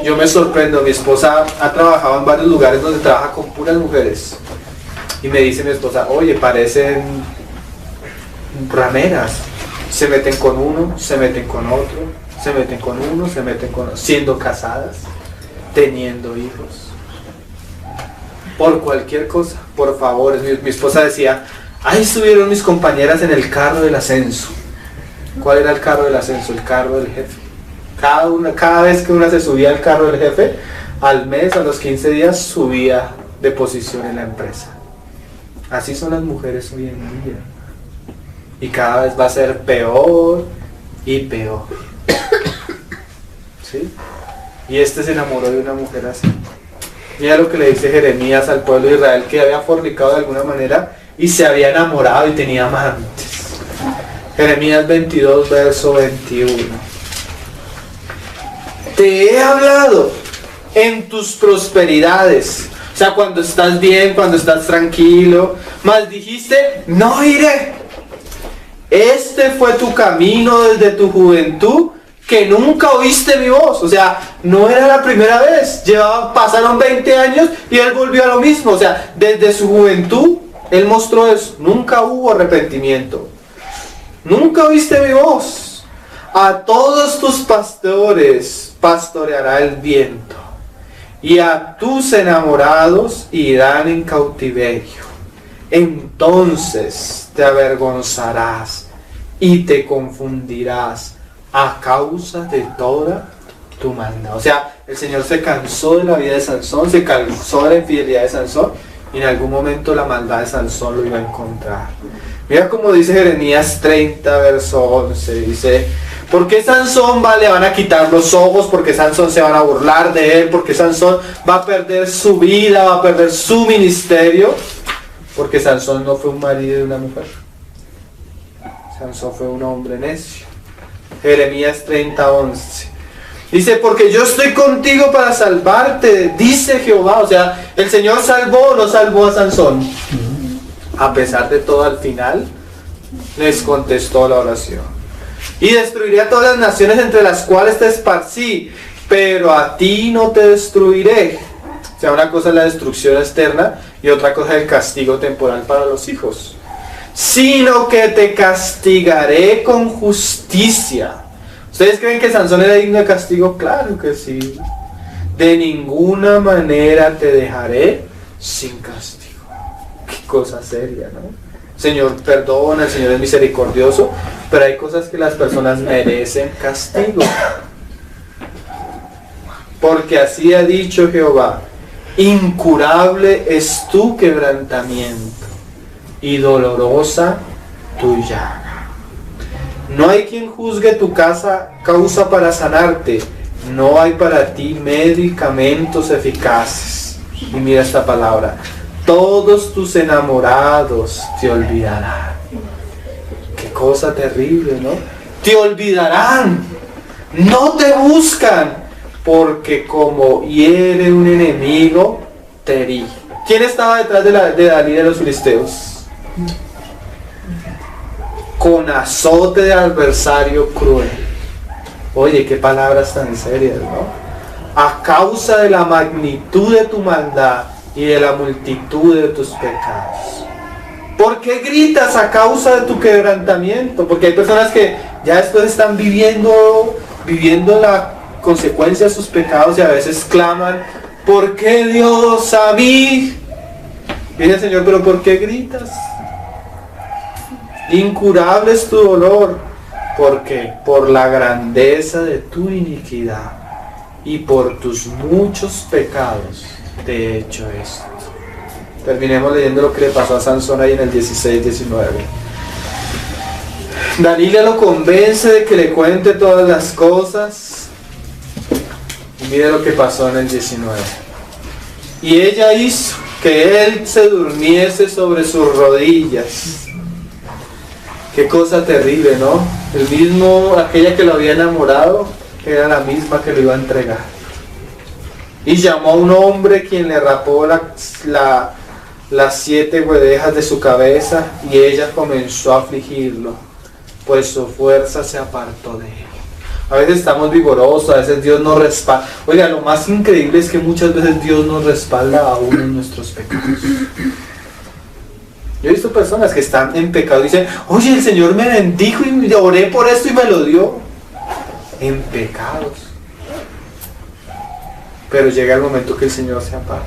Yo me sorprendo, mi esposa ha trabajado en varios lugares donde trabaja con puras mujeres. Y me dice mi esposa, oye, parecen rameras. Se meten con uno, se meten con otro, se meten con uno, se meten con otro, siendo casadas, teniendo hijos. Por cualquier cosa, por favor. Mi esposa decía, ahí subieron mis compañeras en el carro del ascenso. ¿Cuál era el carro del ascenso? El carro del jefe. Cada vez que una se subía al carro del jefe, al mes, a los 15 días, subía de posición en la empresa. Así son las mujeres hoy en día. Y cada vez va a ser peor y peor. ¿Sí? Y este se enamoró de una mujer así. Mira lo que le dice Jeremías al pueblo de Israel, que había fornicado de alguna manera y se había enamorado y tenía amantes. Jeremías 22, verso 21. Te he hablado en tus prosperidades. O sea, cuando estás bien, cuando estás tranquilo. Mas dijiste, no iré. Este fue tu camino desde tu juventud que nunca oíste mi voz. O sea, no era la primera vez. Pasaron 20 años y él volvió a lo mismo. O sea, desde su juventud, él mostró eso. Nunca hubo arrepentimiento. Nunca oíste mi voz. A todos tus pastores pastoreará el viento, y a tus enamorados irán en cautiverio. Entonces te avergonzarás y te confundirás a causa de toda tu maldad. O sea, el Señor se cansó de la vida de Sansón, se cansó de la infidelidad de Sansón, y en algún momento la maldad de Sansón lo iba a encontrar. Mira como dice Jeremías 30, verso 11, dice: ¿por qué Sansón le van a quitar los ojos? Porque Sansón se van a burlar de él, porque Sansón va a perder su vida, va a perder su ministerio, porque Sansón no fue un marido de una mujer. Sansón fue un hombre necio. Jeremías 30, 11. Dice: porque yo estoy contigo para salvarte, dice Jehová. O sea, el Señor salvó o no salvó a Sansón. A pesar de todo, al final les contestó la oración. Y destruiré a todas las naciones entre las cuales te esparcí, pero a ti no te destruiré. O sea, una cosa es la destrucción externa y otra cosa es el castigo temporal para los hijos. Sino que te castigaré con justicia. ¿Ustedes creen que Sansón era digno de castigo? Claro que sí. De ninguna manera te dejaré sin castigo. Qué cosa seria, ¿no? Señor perdona, el Señor es misericordioso, pero hay cosas que las personas merecen castigo. Porque así ha dicho Jehová: incurable es tu quebrantamiento y dolorosa tu llaga. No hay quien juzgue tu causa para sanarte. No hay para ti medicamentos eficaces. Y mira esta palabra: todos tus enamorados te olvidarán. Qué cosa terrible, ¿no? Te olvidarán, no te buscan, porque como hiere un enemigo, te herí. ¿Quién estaba detrás de Dalí de los filisteos? Con azote de adversario cruel. Oye, qué palabras tan serias, ¿no? A causa de la magnitud de tu maldad y de la multitud de tus pecados. ¿Por qué gritas a causa de tu quebrantamiento? Porque hay personas que ya después están viviendo la consecuencia de sus pecados y a veces claman: ¿por qué Dios a mí? Dice el Señor: pero ¿por qué gritas? Incurable es tu dolor, porque por la grandeza de tu iniquidad y por tus muchos pecados te he hecho esto. Terminemos leyendo lo que le pasó a Sansón ahí en el 16-19. Dalila lo convence de que le cuente todas las cosas. Y mire lo que pasó en el 19. Y ella hizo que él se durmiese sobre sus rodillas. Qué cosa terrible, ¿no? Aquella que lo había enamorado, era la misma que lo iba a entregar. Y llamó a un hombre, quien le rapó las 7 guedejas de su cabeza, y ella comenzó a afligirlo, pues su fuerza se apartó de él. A veces estamos vigorosos, a veces Dios nos respalda. Oiga, lo más increíble es que muchas veces Dios nos respalda aún en nuestros pecados. Yo he visto personas que están en pecado y dicen: oye, el Señor me bendijo y oré por esto y me lo dio. En pecados. Pero llega el momento que el Señor se aparta.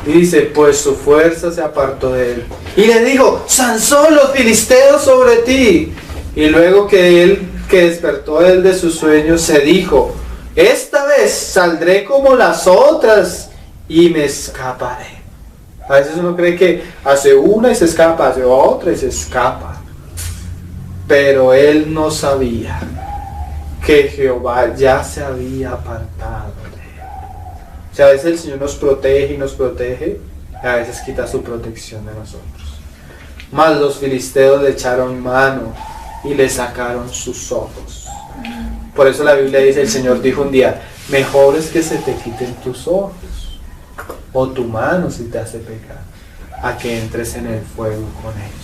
Y dice: pues su fuerza se apartó de él. Y le dijo: Sansón, los filisteos sobre ti. Y luego que despertó él de su sueño, se dijo: esta vez saldré como las otras y me escaparé. A veces uno cree que hace una y se escapa, hace otra y se escapa. Pero él no sabía que Jehová ya se había apartado de él. O sea, a veces el Señor nos protege y nos protege, y a veces quita su protección de nosotros. Mas los filisteos le echaron mano y le sacaron sus ojos. Por eso la Biblia dice: el Señor dijo un día: mejor es que se te quiten tus ojos o tu mano si te hace pecar, a que entres en el fuego con ellos.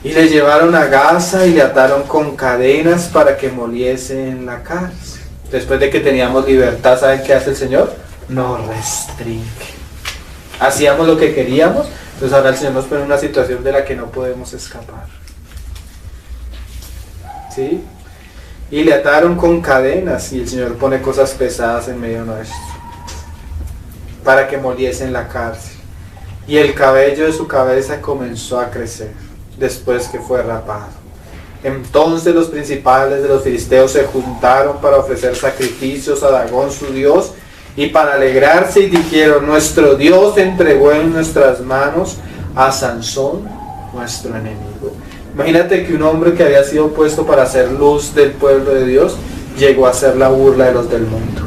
Y le llevaron a Gaza y le ataron con cadenas para que moliese en la cárcel. Después de que teníamos libertad, ¿saben qué hace el Señor? Nos restringe. Hacíamos lo que queríamos, entonces ahora el Señor nos pone en una situación de la que no podemos escapar. ¿Sí? Y le ataron con cadenas y el Señor pone cosas pesadas en medio nuestro para que moliese en la cárcel. Y el cabello de su cabeza comenzó a crecer después que fue rapado. Entonces los principales de los filisteos se juntaron para ofrecer sacrificios a Dagón su dios y para alegrarse, y dijeron: nuestro Dios entregó en nuestras manos a Sansón, nuestro enemigo. Imagínate que un hombre que había sido puesto para hacer luz del pueblo de Dios llegó a ser la burla de los del mundo.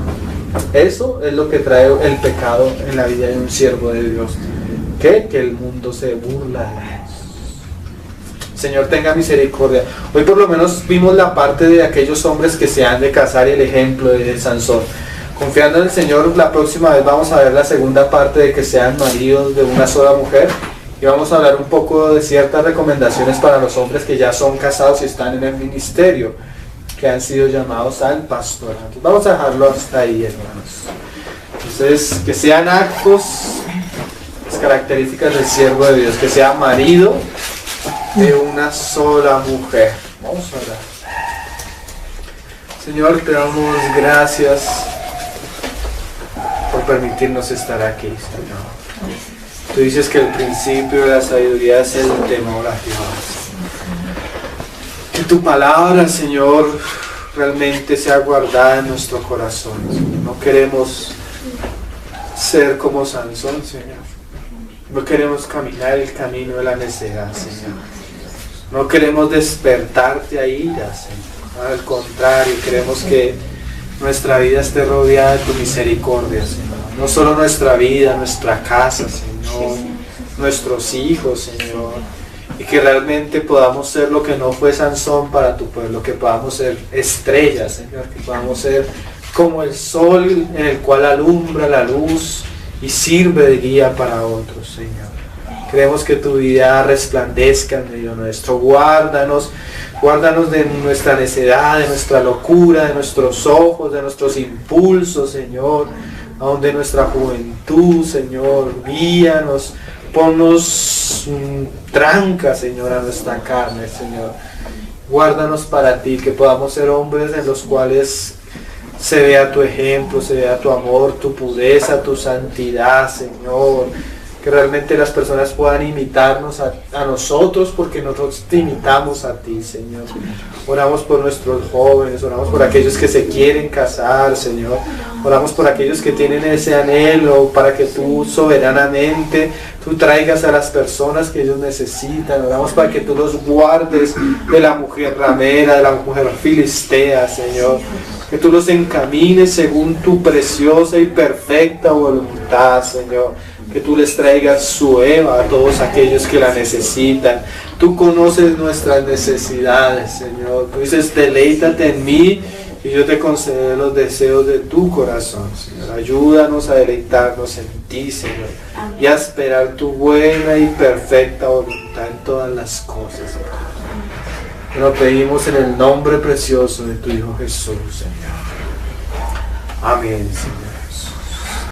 Eso es lo que trae el pecado en la vida de un siervo de Dios. ¿Qué? Que el mundo se burla de Dios. Señor, tenga misericordia. Hoy por lo menos vimos la parte de aquellos hombres que se han de casar y el ejemplo de Sansón. Confiando en el Señor, la próxima vez vamos a ver la segunda parte de que sean maridos de una sola mujer. Y vamos a hablar un poco de ciertas recomendaciones para los hombres que ya son casados y están en el ministerio, que han sido llamados al pastorato. Vamos a dejarlo hasta ahí, hermanos. Entonces, que sean actos, las características del siervo de Dios, que sea marido de una sola mujer. Vamos a orar. Señor, te damos gracias por permitirnos estar aquí, Señor. Tú dices que el principio de la sabiduría es el temor a Dios. Que tu palabra, Señor, realmente sea guardada en nuestro corazón, Señor. No queremos ser como Sansón, Señor. No queremos caminar el camino de la necedad, Señor. No queremos despertarte a ira, Señor. Al contrario, queremos que nuestra vida esté rodeada de tu misericordia, Señor. No solo nuestra vida, nuestra casa, Señor. Nuestros hijos, Señor. Y que realmente podamos ser lo que no fue Sansón para tu pueblo. Que podamos ser estrellas, Señor. Que podamos ser como el sol en el cual alumbra la luz y sirve de guía para otros, Señor. Queremos que tu vida resplandezca en medio nuestro. Guárdanos de nuestra necedad, de nuestra locura, de nuestros ojos, de nuestros impulsos, Señor. Aún de nuestra juventud, Señor. Guíanos, ponnos tranca, Señor, a nuestra carne, Señor. Guárdanos para ti, que podamos ser hombres en los cuales se vea tu ejemplo, se vea tu amor, tu pureza, tu santidad, Señor. Que realmente las personas puedan imitarnos a nosotros, porque nosotros te imitamos a ti, Señor. Oramos por nuestros jóvenes, oramos por aquellos que se quieren casar, Señor. Oramos por aquellos que tienen ese anhelo, para que tú soberanamente tú traigas a las personas que ellos necesitan. Oramos para que tú los guardes de la mujer ramera, de la mujer filistea, Señor. Que tú los encamines según tu preciosa y perfecta voluntad, Señor. Que tú les traigas su Eva a todos aquellos que la necesitan. Tú conoces nuestras necesidades, Señor. Tú dices: deleítate en mí y yo te concederé los deseos de tu corazón, Señor. Ayúdanos a deleitarnos en ti, Señor. Y a esperar tu buena y perfecta voluntad en todas las cosas, Señor. Te lo pedimos en el nombre precioso de tu Hijo Jesús, Señor. Amén, Señor.